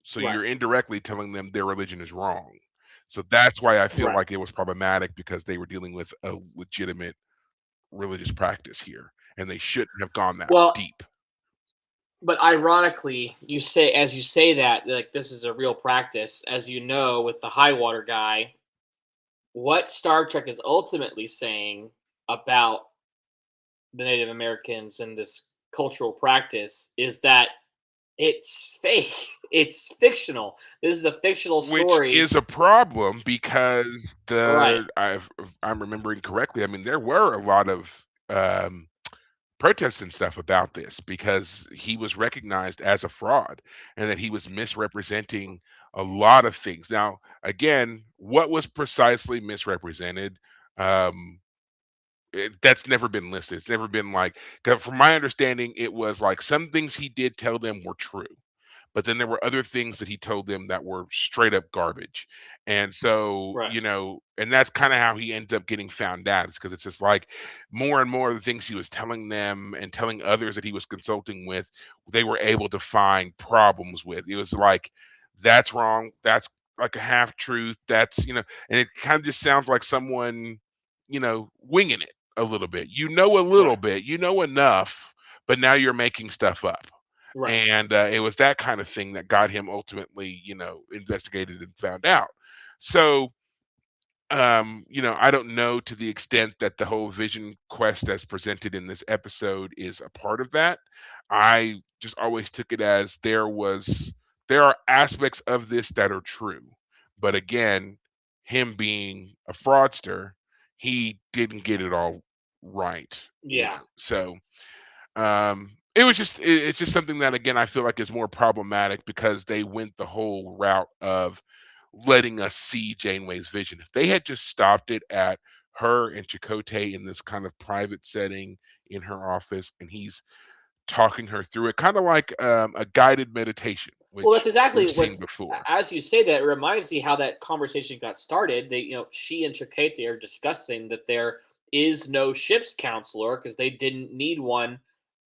So Right. you're indirectly telling them their religion is wrong. So that's why I feel Right. like it was problematic because they were dealing with a legitimate religious practice here, and they shouldn't have gone that Well, deep. but ironically, as you say that, like this is a real practice, as you know, with the high water guy, what Star Trek is ultimately saying about the Native Americans and this cultural practice is that it's fake. It's fictional. This is a fictional Which story. is a problem because Right. if I'm remembering correctly, I mean, there were a lot of protests and stuff about this because he was recognized as a fraud and that he was misrepresenting a lot of things. Now, again, what was precisely misrepresented? Um, that's never been listed. It's never been like, 'cause from my understanding, it was like some things he did tell them were true, but then there were other things that he told them that were straight up garbage. And so, Right. and that's kind of how he ends up getting found out. It's because it's just like more and more of the things he was telling them and telling others that he was consulting with, they were able to find problems with. It was like, that's wrong. That's like a half truth. That's, and it kind of just sounds like someone, winging it a little bit. You know, a little Right. bit, you know enough, but now you're making stuff up. Right. And it was that kind of thing that got him ultimately, investigated and found out. So, I don't know to the extent that the whole vision quest as presented in this episode is a part of that. I just always took it as there are aspects of this that are true. But again, him being a fraudster, he didn't get it all right. Yeah. So it's just something that again I feel like is more problematic because they went the whole route of letting us see Janeway's vision. If they had just stopped it at her and Chakotay in this kind of private setting in her office, and he's talking her through it, kind of like a guided meditation, Well, that's which exactly we've seen what's. before. As you say that, it reminds me how that conversation got started. She and Chakotay are discussing that there is no ship's counselor because they didn't need one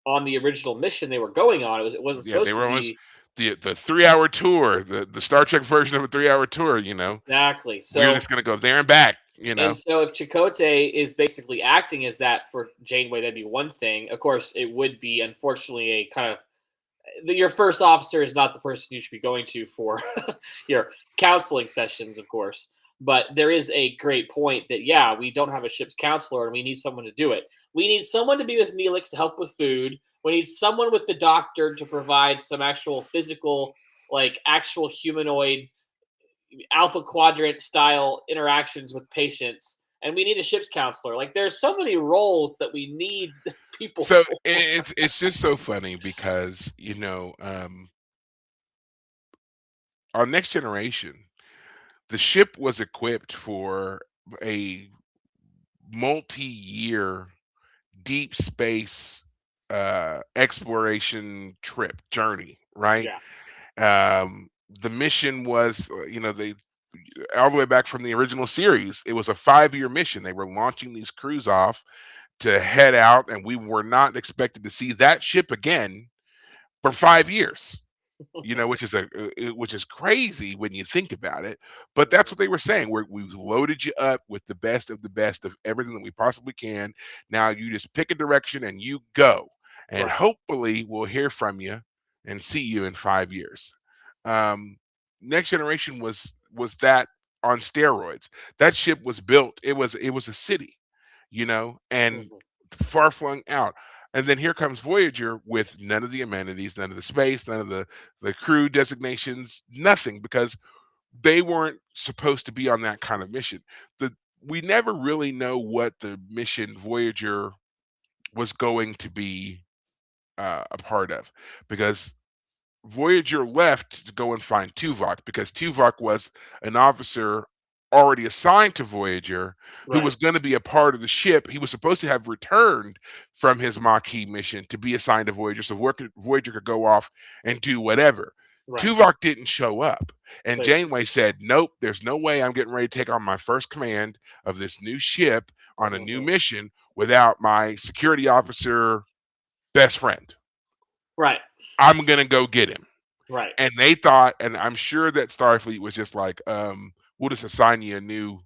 on the original mission they were going on. It wasn't Yeah, they supposed to were almost be. the 3 hour tour, the Star Trek version of a 3 hour tour. Exactly. We're So just gonna go there and back. and so if Chakotay is basically acting as that for Janeway, that'd be one thing. Of course, it would be unfortunately a kind of your first officer is not the person you should be going to for your counseling sessions, of course. But there is a great point that yeah, we don't have a ship's counselor, and we need someone to do it. We need someone to be with Neelix to help with food. We need someone with the doctor to provide some actual physical, like actual humanoid alpha quadrant style interactions with patients. And we need a ship's counselor. Like there's so many roles that we need people So for. it's just so funny because on Next Generation, the ship was equipped for a multi-year deep space exploration trip journey, right? Yeah. the mission was, they all the way back from the original series. It was a 5-year mission. They were launching these crews off to head out, and we were not expected to see that ship again for 5 years. Which is crazy when you think about it. But that's what they were saying. We've loaded you up with the best of everything that we possibly can. Now you just pick a direction and you go, and Right. hopefully we'll hear from you and see you in 5 years. Um, Next Generation was that on steroids. That ship was built. It was a city, and Mhm. far flung out. And then here comes Voyager with none of the amenities, none of the space, none of the crew designations, nothing, because they weren't supposed to be on that kind of mission. The We never really know what the mission Voyager was going to be a part of, because Voyager left to go and find Tuvok, because Tuvok was an officer already assigned to Voyager who Right. was going to be a part of the ship. He was supposed to have returned from his Maquis mission to be assigned to Voyager, so Voyager could go off and do whatever. Right. Tuvok didn't show up, and So Janeway said, "Nope, there's no way I'm getting ready to take on my first command of this new ship on a new mhm. mission without my security officer best friend. Right. I'm gonna go get him." Right. And they thought, and I'm sure that Starfleet was just like, we'll just assign you a new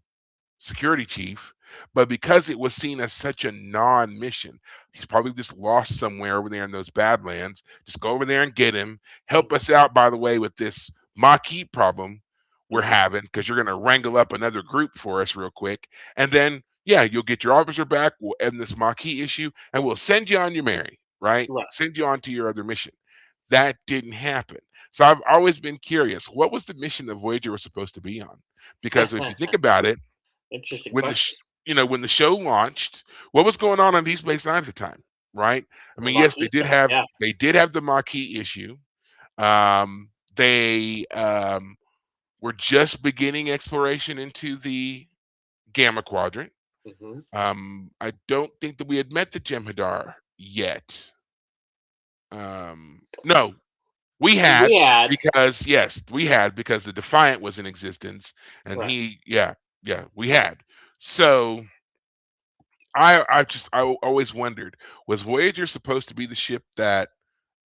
security chief. But because it was seen as such a non-mission, he's probably just lost somewhere over there in those Badlands. Just go over there and get him. Help Mhm. us out, by the way, with this Maquis problem we're Mhm. having, because you're going to wrangle up another group for us real quick. And then, yeah, you'll get your officer back. We'll end this Maquis issue, and we'll send you on your merry, right? Right. Send you on to your other mission. That didn't happen. So I've always been curious, what was the mission that Voyager was supposed to be on? Because if you think about it, Interesting when question. when the show launched, what was going on Deep Space Nine at the time, right? I The mean, yes, Maquis stuff. Yeah. they did have the Maquis issue. They were just beginning exploration into the Gamma Quadrant. hmm I don't think that we had met the Jem'Hadar yet. No, we had, We had. because yes, we had, because the Defiant was in existence, and Right. yeah, we had. So I always wondered, was Voyager supposed to be the ship that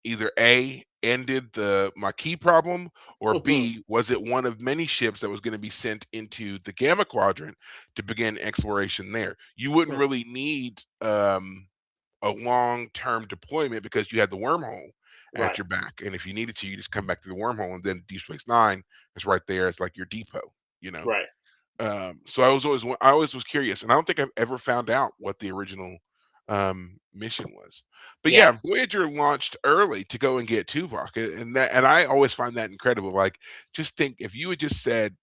either A, ended the Maquis problem, or B, was it one of many ships that was going to be sent into the Gamma Quadrant to begin exploration there? You wouldn't really need a long-term deployment, because you had the wormhole at right. your back, and if you needed to, you just come back to the wormhole, and then Deep Space Nine is right there. It's like your depot, you know. Right. So I always was curious, and I don't think I've ever found out what the original mission was. But Yeah. yeah, Voyager launched early to go and get Tuvok, and I always find that incredible. Like, just think, if you had just said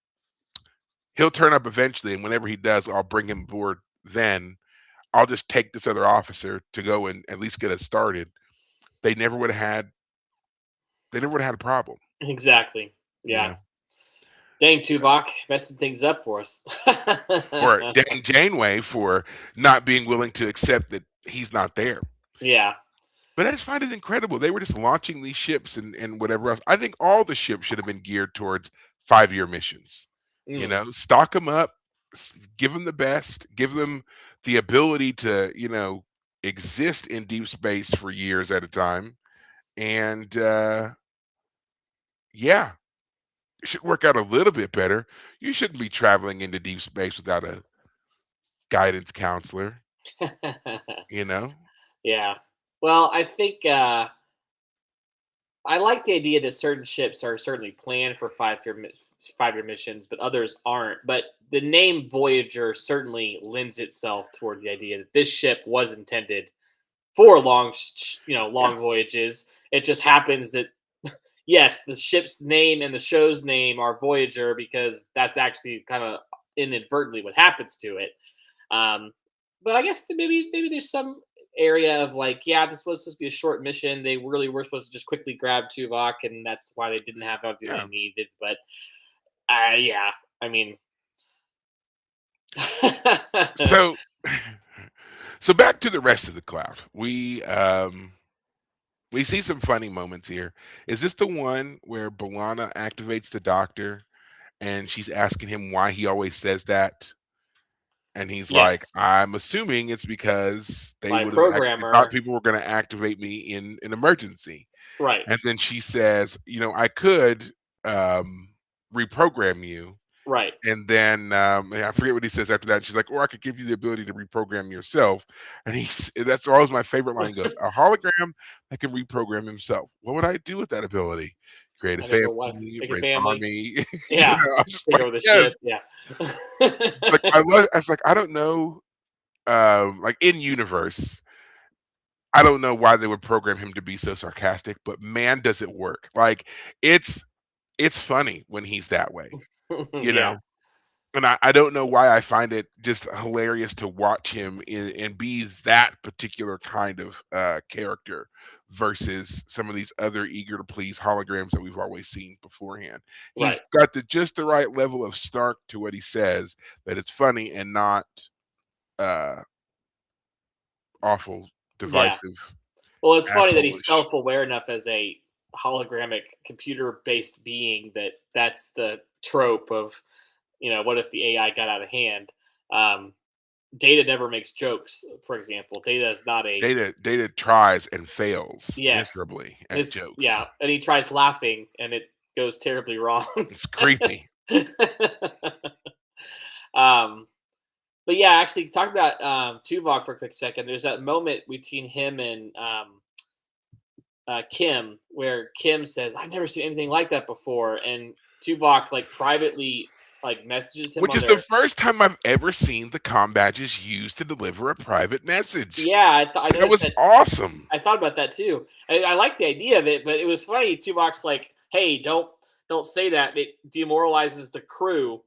he'll turn up eventually, and whenever he does, I'll bring him aboard. Then I'll just take this other officer to go and at least get us started. They never would have had. They never would have had a problem, Exactly. you Yeah. know. Dang, Tuvok messing things up for us. Or dang Janeway for not being willing to accept that he's not there. yeah. But I just find it incredible. They were just launching these ships and whatever else. I think all the ships should have been geared towards 5-year missions. Mm, Stock them up, give them the best, give them the ability to, exist in deep space for years at a time. And yeah, it should work out a little bit better. You shouldn't be traveling into deep space without a guidance counselor, you know? yeah. Well, I think I like the idea that certain ships are certainly planned for 5-year missions, but others aren't. But the name Voyager certainly lends itself toward the idea that this ship was intended for Yeah. long voyages. It just happens that yes, the ship's name and the show's name are Voyager because that's actually kind of inadvertently what happens to it. Um, but I guess that maybe there's some area of like, yeah, this was supposed to be a short mission. They really were supposed to just quickly grab Tuvok, and that's why they didn't have everything they Yeah. needed. But yeah, I mean, So so back to the rest of the cloud. We We see some funny moments here. Is this the one where Balana activates the doctor and she's asking him why he always says that? And he's like, Yes, I'm assuming it's because they my would have actually thought programmer. people were going to activate me in an emergency. Right, And then she says, I could reprogram you. right. And then I forget what he says after that. And she's like, or I could give you the ability to reprogram yourself. And that's always my favorite line. He goes, a hologram that can reprogram himself. What would I do with that ability? Create a I never want family, make a raise an family. army. Yeah, I'm just take like, over the yes. ship. Yeah. Like I love. I was like, I don't know. Like in universe, I don't know why they would program him to be so sarcastic, but man, does it work. Like it's it's funny when he's that way, you Yeah, know. And I don't know why I find it just hilarious to watch him and be that particular kind of character versus some of these other eager to please holograms that we've always seen beforehand. right. He's got just the right level of snark to what he says that it's funny and not uh, awful, Yeah. divisive, Well, it's funny that he's assholeish. self-aware enough as a hologramic computer-based being that that's the trope of, what if the AI got out of hand? Um, Data never makes jokes, for example. Data is not a Data tries and fails yes. miserably at His yeah, jokes. and he tries laughing and it goes terribly wrong. It's creepy. um, but yeah, actually, talk about Tuvok for a quick second. There's that moment between him and Kim where Kim says, "I've never seen anything like that before," and Tuvok like privately like messages him Which on is the their. first time I've ever seen the comm badges used to deliver a private message. Yeah, I That noticed was that. awesome. I thought about that too. I like the idea of it, but it was funny. Tuvok's like, "Hey, don't say that. It demoralizes the crew."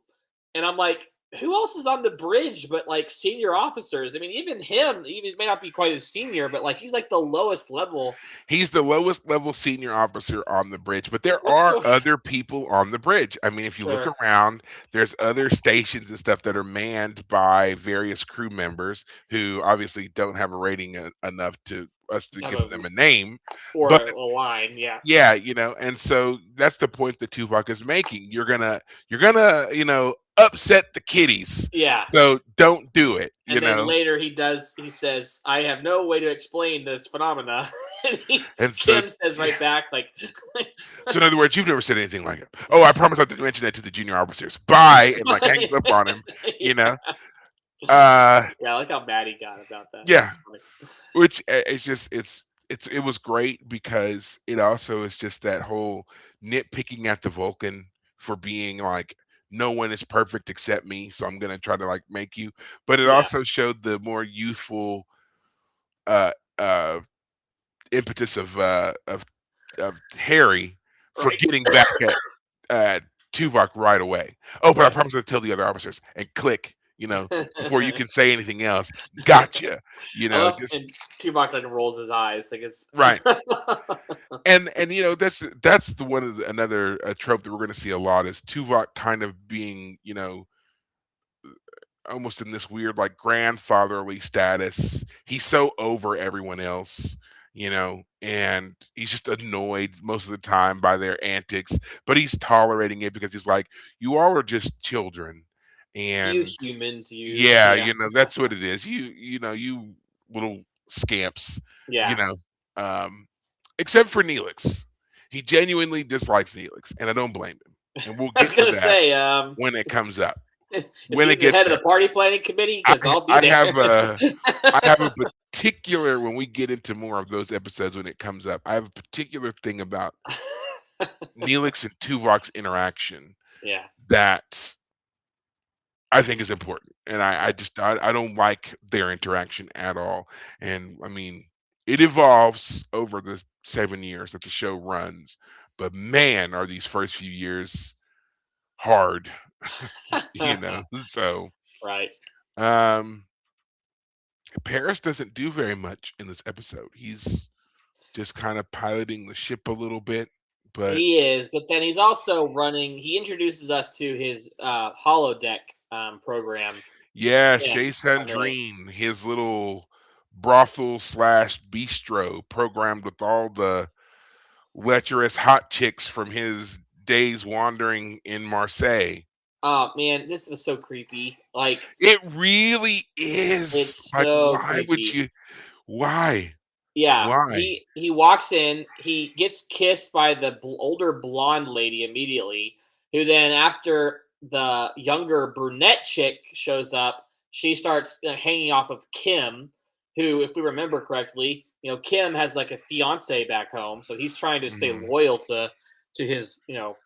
And I'm like, who else is on the bridge but like senior officers? I mean, even him, even may not be quite as senior, but like he's like the lowest level. He's the lowest level senior officer on the bridge, but there What's are going? other people on the bridge. I mean, if you look Sure, around, there's other stations and stuff that are manned by various crew members who obviously don't have a rating enough to us to have give a them a name. or But a line, yeah, yeah, and so that's the point that Tupac is making. You're gonna, upset the kiddies. yeah. So don't do it, And then later he says, "I have no way to explain this phenomena." And And so Kim says right back like, so in other words, you've never said anything like it. Oh, I promise not to mention that to the junior officers. Bye, and like hangs up on him, you yeah, know. Uh yeah. I like how mad he got about that. That yeah, was funny. which it's just it was great because it also is just that whole nitpicking at the Vulcan for being like no one is perfect except me, so I'm gonna try to like make you. But it Yeah, also showed the more youthful uh uh impetus of Harry for right, getting back at uh, Tuvok right away. Oh, but I right. promise to tell the other officers and click, before you can say anything else. Gotcha. I love Just and Tuvok like rolls his eyes like it's right. And that's the one of another trope that we're going to see a lot is Tuvok kind of being almost in this weird like grandfatherly status. He's so over everyone else, and he's just annoyed most of the time by their antics, but he's tolerating it because he's like, you all are just children. you And humans, yeah, yeah, that's what it is. You little scamps, you yeah. know. Um, except for Neelix. He genuinely dislikes Neelix, and I don't blame him. And we'll I was get to gonna that say, when it comes up. is When he it the gets head of there. the party planning committee? Because I I'll be I there. have a I have a particular when we get into more of those episodes when it comes up. I have a particular thing about Neelix and Tuvok's interaction Yeah, that I think is important, and I don't like their interaction at all. And I mean, it evolves over the 7 years that the show runs, but man, are these first few years hard, So, right. um, Paris doesn't do very much in this episode. He's just kind of piloting the ship a little bit, but He is, but then he's also running. He introduces us to his holodeck program, yeah, and Chez on the Sandrine, his little brothel slash bistro programmed with all the lecherous hot chicks from his days wandering in Marseille. Oh man, this was so creepy. Like It really is. it's Like, so why would creepy. you? Why? Yeah, Why? he walks in, he gets kissed by the older blonde lady immediately, who then after the younger brunette chick shows up, she starts hanging off of Kim, who, if we remember correctly, Kim has like a fiance back home, so he's trying to stay Mhm. loyal to his, I don't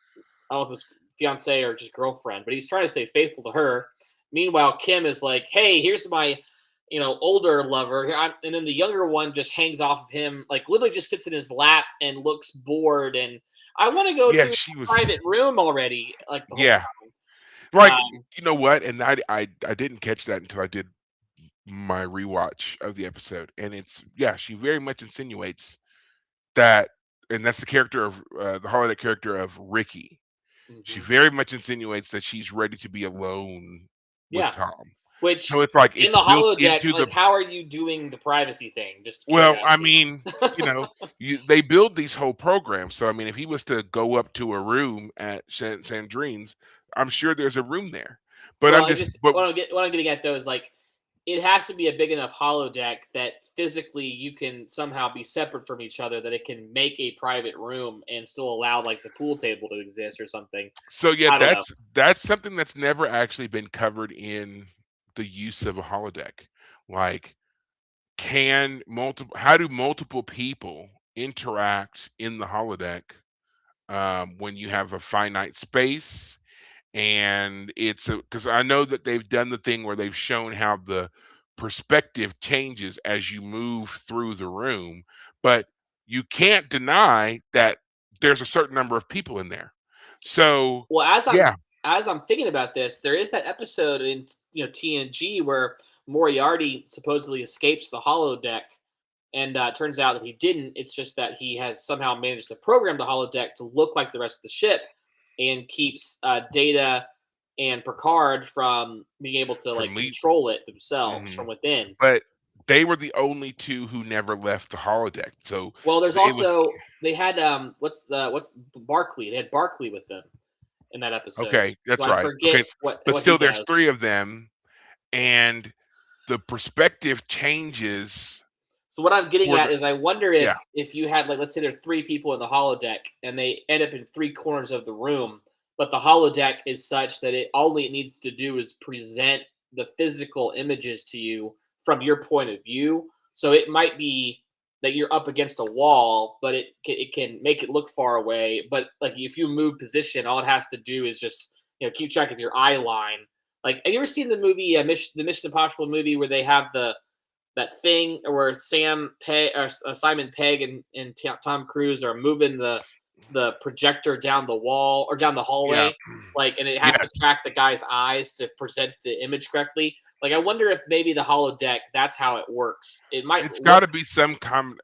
know if it's fiance or just girlfriend, but he's trying to stay faithful to her. Meanwhile, Kim is like, "Hey, here's my, older lover," and then the younger one just hangs off of him, like literally just sits in his lap and looks bored. And I want to go Yeah, to she a private was. room already, like the whole Yeah, time. like, you know what? And I didn't catch that until I did my rewatch of the episode, and it's yeah, she very much insinuates that, and that's the character of the holodeck character of Ricky. She Hmm. very much insinuates that she's ready to be alone with Yeah, Tom. which So it's like in it's the built holodeck, into the like, how are you doing the privacy thing? Just well, I curiosity. mean, you know, they build these whole programs. So I mean, if he was to go up to a room at Sandrine's, I'm sure there's a room there. But Well, I'm I just, just but what I'm getting at though is like it has to be a big enough holodeck that physically you can somehow be separate from each other, that it can make a private room and still allow like the pool table to exist or something. so yeah, I don't know. that's something that's never actually been covered in the use of a holodeck. Like, can multiple how do multiple people interact in the holodeck when you have a finite space? And it's because I know that they've done the thing where they've shown how the perspective changes as you move through the room, but you can't deny that there's a certain number of people in there. So Well, yeah, as I'm thinking about this, there is that episode in TNG where Moriarty supposedly escapes the holodeck, and it turns out that he didn't. It's just that he has somehow managed to program the holodeck to look like the rest of the ship, and keeps Data and Picard from being able to from like leap, control it themselves hmm from within. but they were the only two who never left the holodeck. So Well, there's it was also they had what's Barkley? They had Barkley with them in that episode. okay. That's So I right. forget Okay, but what he still, there's does. three of them, and the perspective changes So what I'm getting for at the is I wonder yeah. if you had like let's say there are three people in the holodeck and they end up in three corners of the room, but the holodeck is such that it needs to do is present the physical images to you from your point of view. So it might be that you're up against a wall, but it can make it look far away. But like if you move position, all it has to do is just keep track of your eye line. Like, have you ever seen the movie the Mission Impossible movie where they have that thing where Sam Pegg or Simon Pegg and Tom Cruise are moving the projector down the wall or down the Yeah. hallway, like, and it has to Yes. track the guy's eyes to present the image correctly. Like, I wonder if maybe the holodeck that's how it works. It might It's look gotta be some kind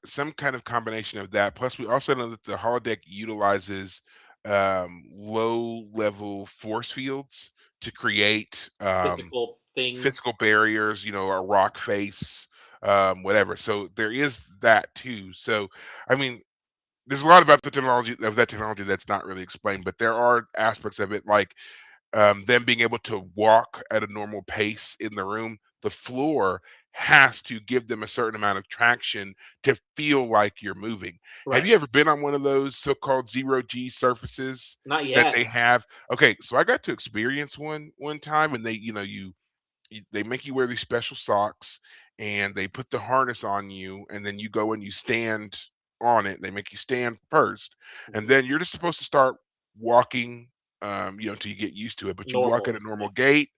of combination of that. Plus, we also know that the holodeck utilizes low level force fields to create physical things, physical barriers, a rock face, whatever. So there is that too. So I mean, there's a lot about the technology of that technology that's not really explained, but there are aspects of it like them being able to walk at a normal pace in the room. The floor has to give them a certain amount of traction to feel like you're moving. Have right? you ever been on one of those so-called zero G surfaces Not that yet. they have? Okay, so I got to experience one time, and they make you wear these special socks, and they put the harness on you, and then you go and you stand on it. They make you stand first, and Mhm. then you're just supposed to start walking, till you get used to it. But you walk at Normal, a yeah, normal gait,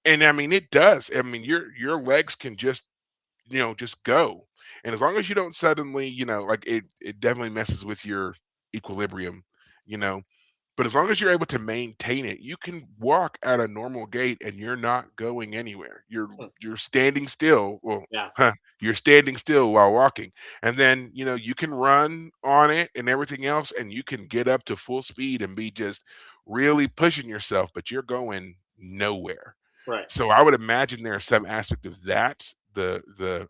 and I mean, it does. I mean, your legs can just just go. And as long as you don't suddenly, like it definitely messes with your equilibrium, you know. But as long as you're able to maintain it, you can walk at a normal gait and you're not going anywhere. You're hmm, you're standing still. Well, yeah, you're standing still while walking. And then, you can run on it and everything else, and you can get up to full speed and be just really pushing yourself, but you're going nowhere. right. So I would imagine there's some aspect of that, the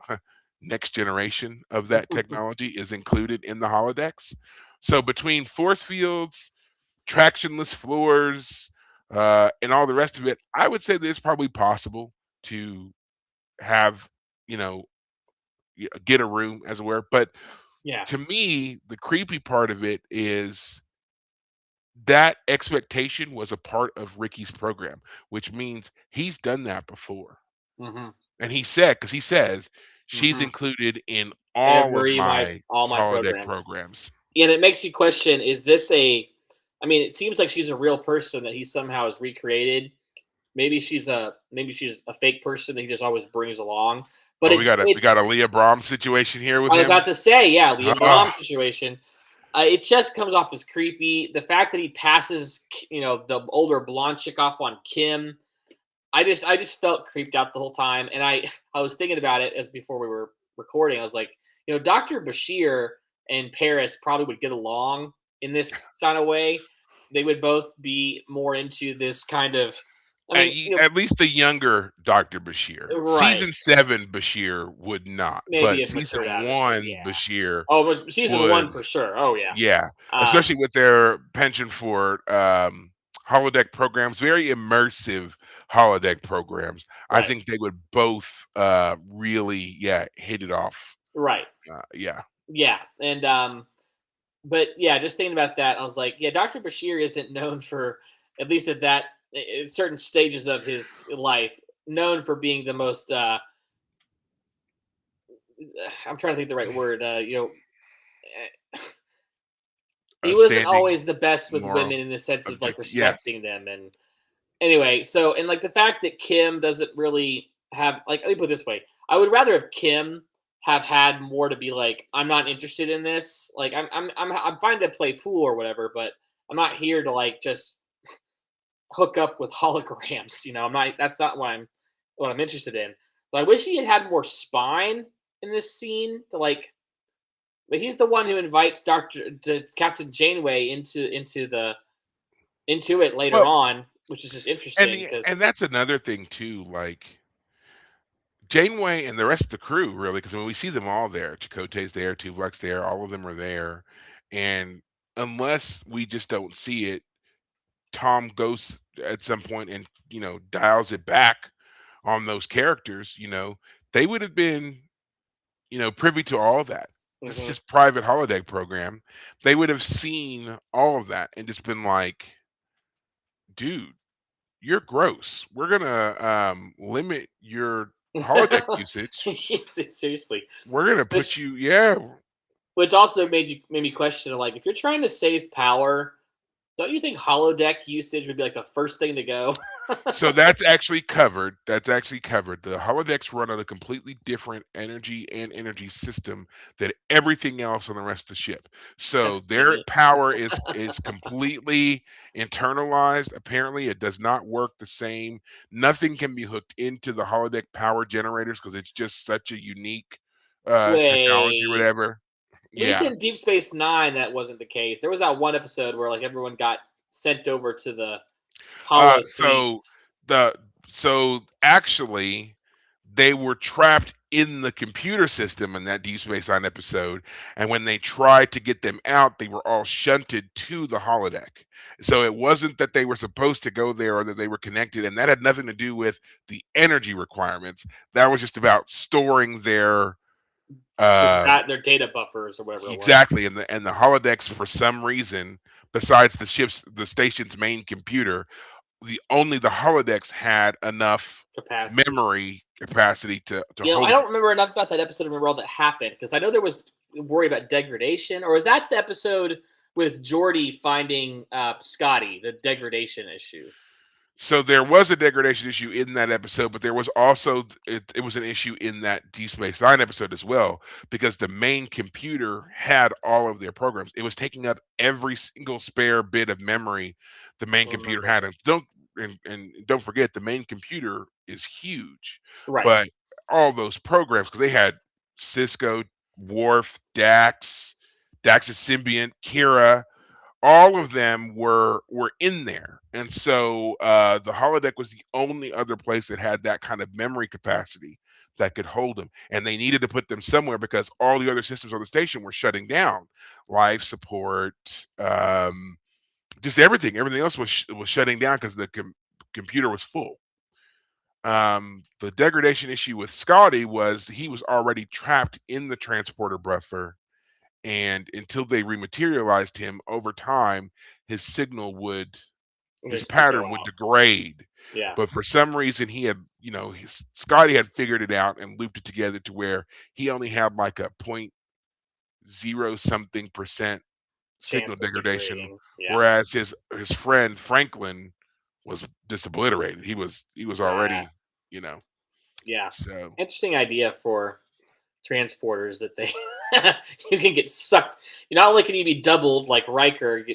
next generation of that technology is included in the holodecks. So between force fields, tractionless floors, and all the rest of it, I would say that it's probably possible to have, you know, get a room, as it were. But Yeah. to me, the creepy part of it is that expectation was a part of Ricky's program, which means he's done that before. Hmm. And he said, because he says, she's Hmm. included in all of my All my holodeck programs. programs. And it makes you question: is this a? I mean, it seems like she's a real person that he somehow has recreated. Maybe she's a fake person that he just always brings along. But Oh, we got it's a Leah Brahms situation here with I was about him. to say, yeah, Leah Brahms Ah, situation. It just comes off as creepy. The fact that he passes, the older blonde chick off on Kim. I just felt creeped out the whole time, and I was thinking about it as before we were recording. I was like, Dr. Bashir and Paris probably would get along in this kind of way. They would both be more into this kind of. I mean, at least the younger Dr. Bashir. right? Season 7 Bashir would not, Maybe but have matured season out of it. 1 Yeah. Bashir Oh, it was season would. one for sure. Oh yeah. Yeah, Um, especially with their penchant for holodeck programs, very immersive holodeck programs. I right. think they would both really, yeah, hit it off. Right. Yeah. Yeah. And but yeah, just thinking about that, I was like, yeah, Dr. Bashir isn't known for, at least at certain stages of his life, known for being the most. I'm trying to think the right word. He wasn't Upstanding, always the best with moral, women in the sense of like objective. Yes. respecting them. And anyway, so and like the fact that Kim doesn't really have, like, let me put it this way: I would rather have Kim have had more to be like, I'm not interested in this. Like, I'm fine to play pool or whatever, but I'm not here to like just hook up with holograms. I'm not. That's not what I'm interested in. So I wish he had had more spine in this scene to like. But he's the one who invites Captain Janeway into it later Well, on, which is just interesting and because. that's another thing too. Like Janeway and the rest of the crew, really, because when we see them all there, Chakotay's there, Tuvok's there, all of them are there, and unless we just don't see it, Tom goes at some point and dials it back on those characters. They would have been privy to all that. This is Mhm. just private holodeck program. They would have seen all of that and just been like, dude, you're gross. We're gonna limit your holodeck usage. Seriously, We're gonna put which you, yeah. which also made me question, like, if you're trying to save power, don't you think holodeck usage would be like the first thing to go? So that's actually covered. That's actually covered. The holodecks run on a completely different energy system than everything else on the rest of the ship. That's So their convenient. power is completely internalized. Apparently, it does not work the same. Nothing can be hooked into the holodeck power generators because it's just such a unique technology or Wait, whatever. at least Yeah. in Deep Space Nine, that wasn't the case. There was that one episode where like everyone got sent over to the Uh, hollow so suites. the so actually they were trapped in the computer system in that Deep Space Nine episode, and when they tried to get them out, they were all shunted to the holodeck. So it wasn't that they were supposed to go there or that they were connected, and that had nothing to do with the energy requirements. That was just about storing their um, Their data buffers or whatever it was. exactly, and the holodecks for some reason, besides the station's main computer, the holodecks had enough Capacity. memory capacity to I hold don't them. remember enough about that episode to remember all that happened because I know there was worry about degradation, or is that the episode with Jordy finding Scotty, the degradation issue? So there was a degradation issue in that episode, but there was also it was an issue in that Deep Space Nine episode as well because the main computer had all of their programs. It was taking up every single spare bit of memory the main I computer remember. had. And don't forget the main computer is huge, Right. but all those programs because they had Cisco, Worf, Dax's symbiont, Kira, all of them were in there, and so the holodeck was the only other place that had that kind of memory capacity that could hold them, and they needed to put them somewhere because all the other systems on the station were shutting down, life support, just everything else was shutting down because the computer was full. The degradation issue with Scotty was he was already trapped in the transporter buffer, and until they rematerialized him over time, his signal would his Eventually go pattern would out. degrade. Yeah. But for some reason, he had, Scotty had figured it out and looped it together to where he only had like a point zero something percent signal Chance of degradation, degrading. Yeah. whereas his friend Franklin was just obliterated. He was Yeah. already, you know. Yeah. So Interesting idea for transporters that they you can get sucked. Not only can you be doubled like Riker,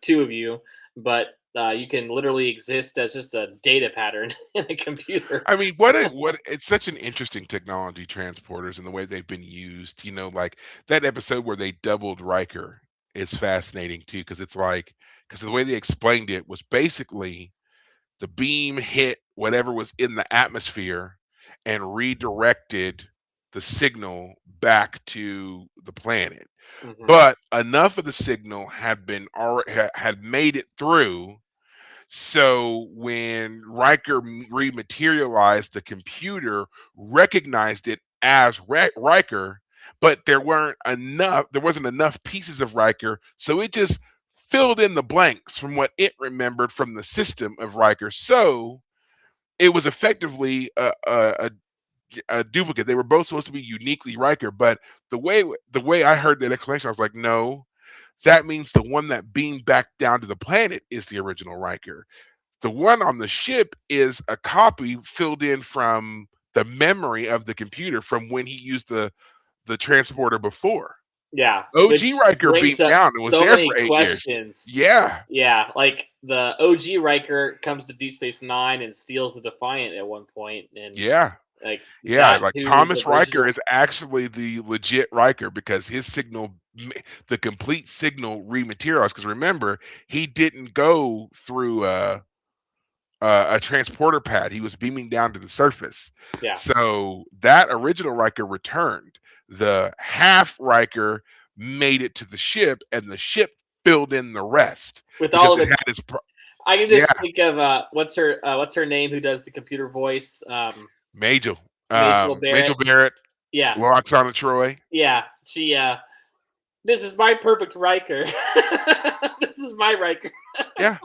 two of you, but you can literally exist as just a data pattern in a computer. I mean, what it's such an interesting technology, transporters, and the way they've been used. Like that episode where they doubled Riker is fascinating too, because because the way they explained it was basically the beam hit whatever was in the atmosphere and redirected the signal back to the planet. Hmm. But enough of the signal had made it through, so when Riker rematerialized, the computer recognized it as Riker, but there wasn't enough pieces of Riker, so it just filled in the blanks from what it remembered from the system of Riker. So it was effectively a duplicate. They were both supposed to be uniquely Riker, but the way I heard that explanation, I was like, no, that means the one that beamed back down to the planet is the original Riker. The one on the ship is a copy filled in from the memory of the computer from when he used the transporter before. Yeah, OG which Riker brings beamed up down and was so there many for 8 years. questions. Yeah, Yeah, like the OG Riker comes to Deep Space Nine and steals the Defiant at one point, and yeah, like, is yeah. that Like who the Thomas Riker original? is actually the legit Riker because his signal, the complete signal rematerialized. Because remember, he didn't go through a transporter pad. He was beaming down to the surface. Yeah, So that original Riker returned. The half Riker made it to the ship, and the ship filled in the rest with all because of it its. had its. I can Yeah, just think of what's her name who does the computer voice, Majel, Majel Majel Barrett. Barrett, Yeah, Loxana Troy. yeah. She this is my perfect Riker. This is my Riker. Yeah,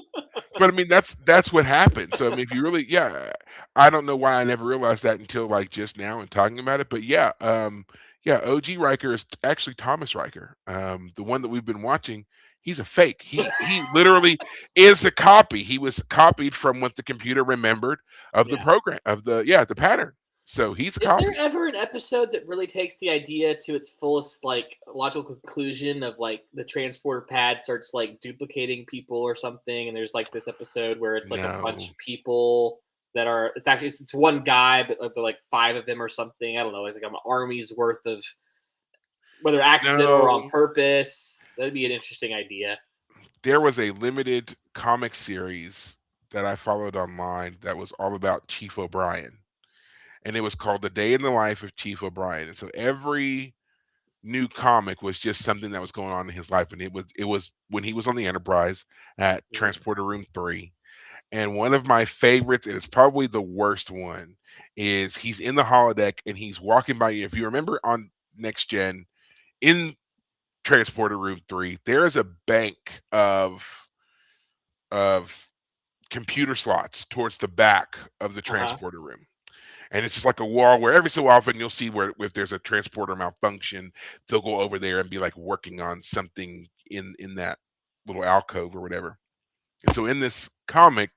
but I mean that's what happened. So I mean, if you really, yeah, I don't know why I never realized that until like just now and talking about it. But yeah, yeah, OG Riker is actually Thomas Riker, the one that we've been watching. He's a fake. He literally is a copy. He was copied from what the computer remembered of the Yeah. program of the pattern. So he's a Is there copy. ever an episode that really takes the idea to its fullest, like, logical conclusion of like the transporter pad starts like duplicating people or something, and there's like this episode where it's like a bunch No, of people that are it's actually it's one guy, but like, they're like five of them or something. I don't know. It's like an army's worth of whether accidental or on no. purpose. That'd be an interesting idea. There was a limited comic series that I followed online that was all about Chief O'Brien, and it was called The Day in the Life of Chief O'Brien. And so every new comic was just something that was going on in his life, and it was when he was on the Enterprise at Mhm. Transporter Room 3. And one of my favorites, and it's probably the worst one, is he's in the holodeck and he's walking by you. If you remember on Next Gen, in Transporter Room 3, there is a bank of computer slots towards the back of the Uh-huh. transporter room. And it's just like a wall where every so often you'll see where if there's a transporter malfunction, they'll go over there and be like working on something in that little alcove or whatever. And so in this comic,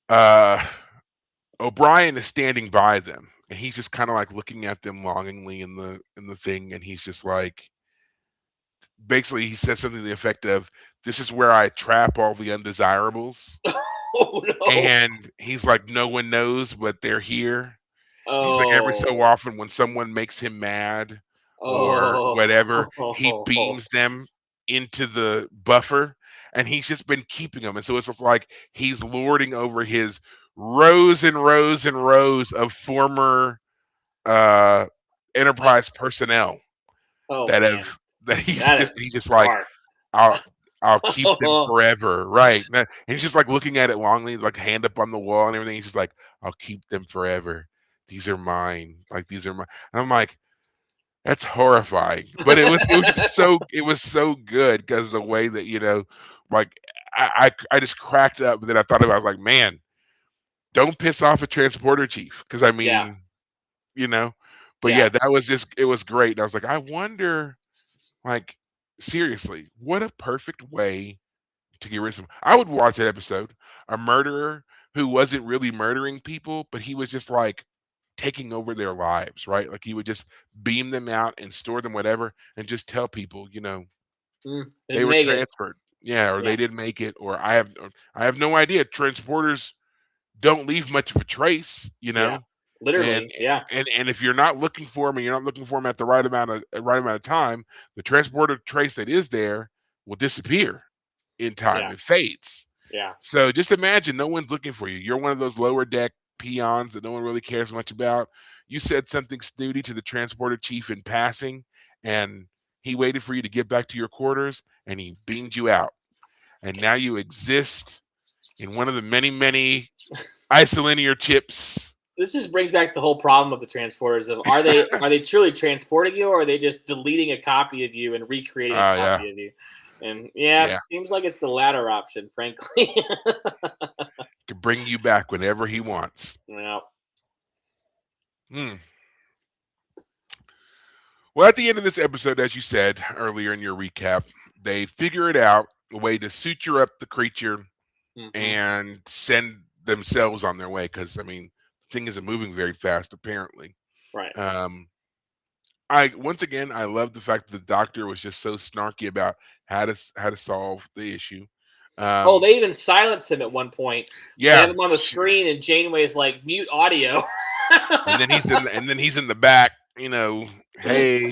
uh O'Brien is standing by them and he's just kind of like looking at them longingly in the thing, and he's just like, basically he says something to the effect of, this is where I trap all the undesirables. Oh no. And he's like, no one knows, but they're here. He's like, every so Oh. often when someone makes him mad or Oh. whatever, he beams them into the buffer, and he's just been keeping them. And so it's just like he's lording over his rows and rows and rows of former uh Enterprise personnel Oh that man, have that that is he's just like, dark. I'll I'll keep them forever, right? And he's just like looking at it longly, like hand up on the wall and everything. He's just like, I'll keep them forever. These are mine. Like these are mine. And I'm like, that's horrifying. But it was so good because the way that, like I just cracked up, and then I thought about it, I was like, man, don't piss off a transporter chief. Cause I Yeah, mean, you know. But yeah, yeah, that was just it was great. And I was like, I wonder, like, seriously, what a perfect way to get rid of some. I would watch that episode. A murderer who wasn't really murdering people, but he was just like taking over their lives, right? Like he would just beam them out and store them, whatever, and just tell people, they didn't were make it. transferred. Yeah, or Yeah, they didn't make it, or I have no idea. Transporters don't leave much of a trace, yeah, and literally, yeah, and if you're not looking for them, and you're not looking for them at the right amount of time, the transporter trace that is there will disappear in time. yeah, It fades. yeah, So just imagine no one's looking for you. You're one of those lower deck peons that no one really cares much about. You said something snooty to the transporter chief in passing, and he waited for you to get back to your quarters, and he beamed you out. And now you exist in one of the many, many isolinear chips. this just brings back the whole problem of the transporters of are they truly transporting you, or are they just deleting a copy of you and recreating a Yeah, copy of you? And yeah, it yeah. seems like it's the latter option, frankly. To bring you back whenever he wants. Yeah. Hmm. Well, at the end of this episode, as you said earlier in your recap, they figure it out a way to suture up the creature Hmm. and send themselves on their way. Because I mean, the thing isn't moving very fast, apparently. Right. Um, I once again, I love the fact that the doctor was just so snarky about how to solve the issue. Oh, Um, they even silence him at one point. They have yeah, him on the screen, and Janeway's like mute audio. and then he's in the back. Hey,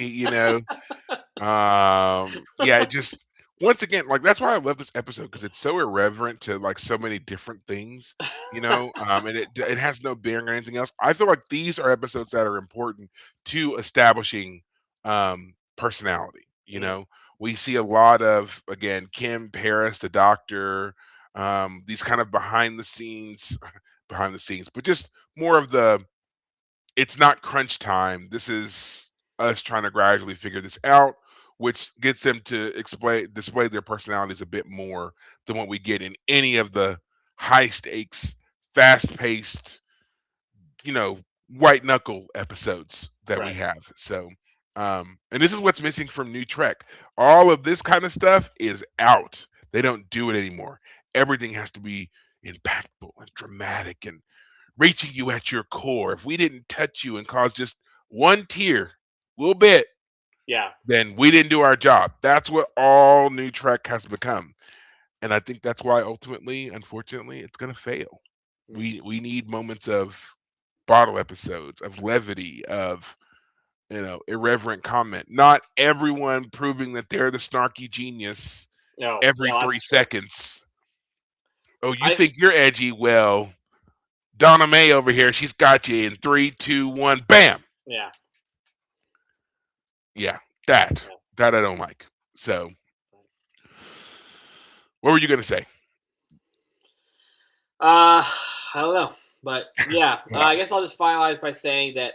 yeah, it just once again, like that's why I love this episode because it's so irreverent to like so many different things, and it has no bearing on anything else. I feel like these are episodes that are important to establishing personality. Mm, We see a lot of again Kim, Paris, the Doctor, these kind of behind the scenes, but just more of the it's not crunch time. This is us trying to gradually figure this out, which gets them to display their personalities a bit more than what we get in any of the high stakes, fast paced, you know, white knuckle episodes that we right. have. So, and this is what's missing from New Trek. All of this kind of stuff is out. They don't do it anymore. Everything has to be impactful and dramatic and reaching you at your core. If we didn't touch you and cause just one tear, a little bit, Yeah. then we didn't do our job. That's what all New Trek has become. And I think that's why ultimately, unfortunately, it's gonna fail. Mm. We need moments of bottle episodes, of levity, of irreverent comment. Not everyone proving that they're the snarky genius No. every Yeah, three that's true. seconds. Oh, you I think you're edgy? Well, Donna May over here, she's got you in three, two, one, bam. yeah. Yeah, that Yeah. that I don't like. So, what were you gonna say? I don't know, but yeah, Yeah, I guess I'll just finalize by saying that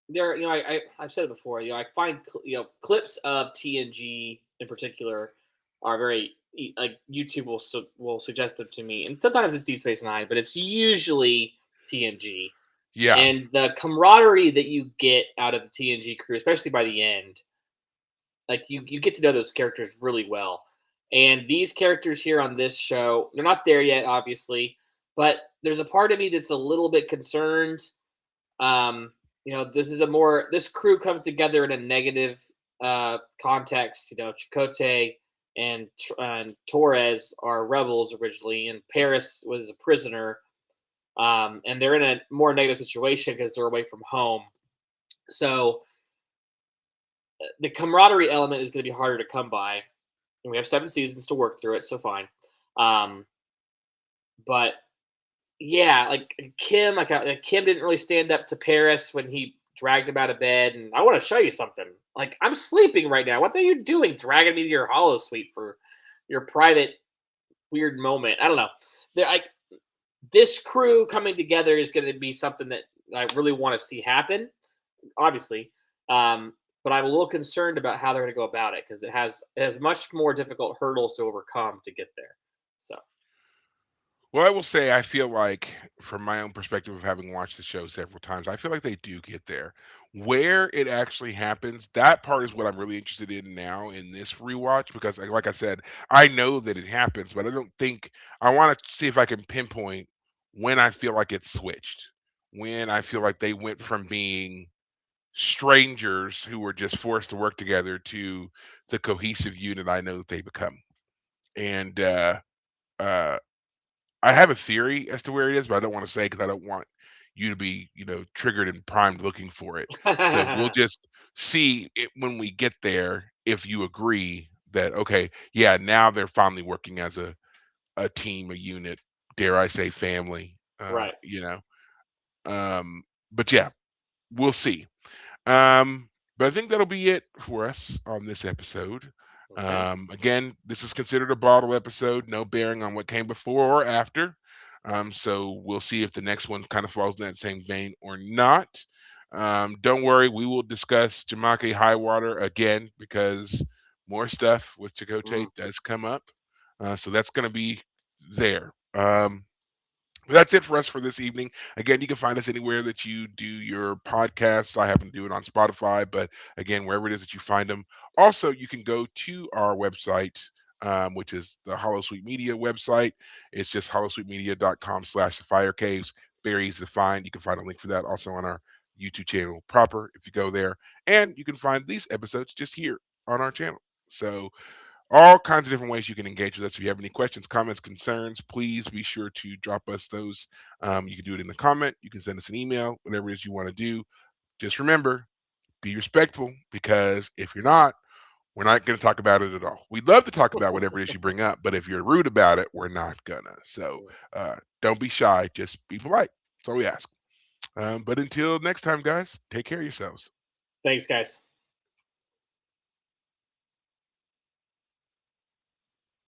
there, I've said it before. I find clips of TNG in particular are very like YouTube will suggest them to me, and sometimes it's Deep Space Nine, but it's usually TNG. yeah, And the camaraderie that you get out of the TNG crew, especially by the end, like you get to know those characters really well. And these characters here on this show, they're not there yet, obviously, but there's a part of me that's a little bit concerned. This crew comes together in a negative context. Chakotay and Torres are rebels originally, and Paris was a prisoner. And they're in a more negative situation because they're away from home. So the camaraderie element is going to be harder to come by. And we have 7 seasons to work through it, so fine. Um, but yeah, like Kim, like Kim didn't really stand up to Paris when he dragged him out of bed. And I want to show you something. Like, I'm sleeping right now. What are you doing, dragging me to your hollow suite for your private weird moment? I don't know. This crew coming together is going to be something that I really want to see happen. Obviously, but I'm a little concerned about how they're going to go about it because it has much more difficult hurdles to overcome to get there. So Well, I will say I feel like, from my own perspective of having watched the show several times, I feel like they do get there. Where it actually happens, that part is what I'm really interested in now in this rewatch because, like I said, I know that it happens, but I don't think I want to see if I can pinpoint when I feel like it's switched, when I feel like they went from being strangers who were just forced to work together to the cohesive unit I know that they become. And uh, I have a theory as to where it is, but I don't want to say because I don't want you to be, triggered and primed looking for it. So we'll just see it when we get there if you agree that okay, yeah, now they're finally working as a team, a unit, dare I say family. right. But yeah, we'll see. But I think that'll be it for us on this episode. Okay. Again, this is considered a bottle episode, no bearing on what came before or after. So we'll see if the next one kind of falls in that same vein or not. Don't worry, we will discuss Jamake Highwater again because more stuff with Chakotay Mm. does come up. So that's going to be there. That's it for us for this evening. Again, you can find us anywhere that you do your podcasts. I happen to do it on Spotify, but again, wherever it is that you find them. Also, you can go to our website, which is the Hollow Sweet Media website. It's just hollowsweetmedia.com/the fire caves. Very easy to find. You can find a link for that also on our YouTube channel proper if you go there. And you can find these episodes just here on our channel. So all kinds of different ways you can engage with us. If you have any questions, comments, concerns, please be sure to drop us those. You can do it in a comment. You can send us an email, whatever it is you want to do. Just remember, be respectful because if you're not, we're not going to talk about it at all. We'd love to talk about whatever it is you bring up, but if you're rude about it, we're not gonna. So don't be shy. Just be polite. That's all we ask. But until next time, guys, take care of yourselves. Thanks, guys.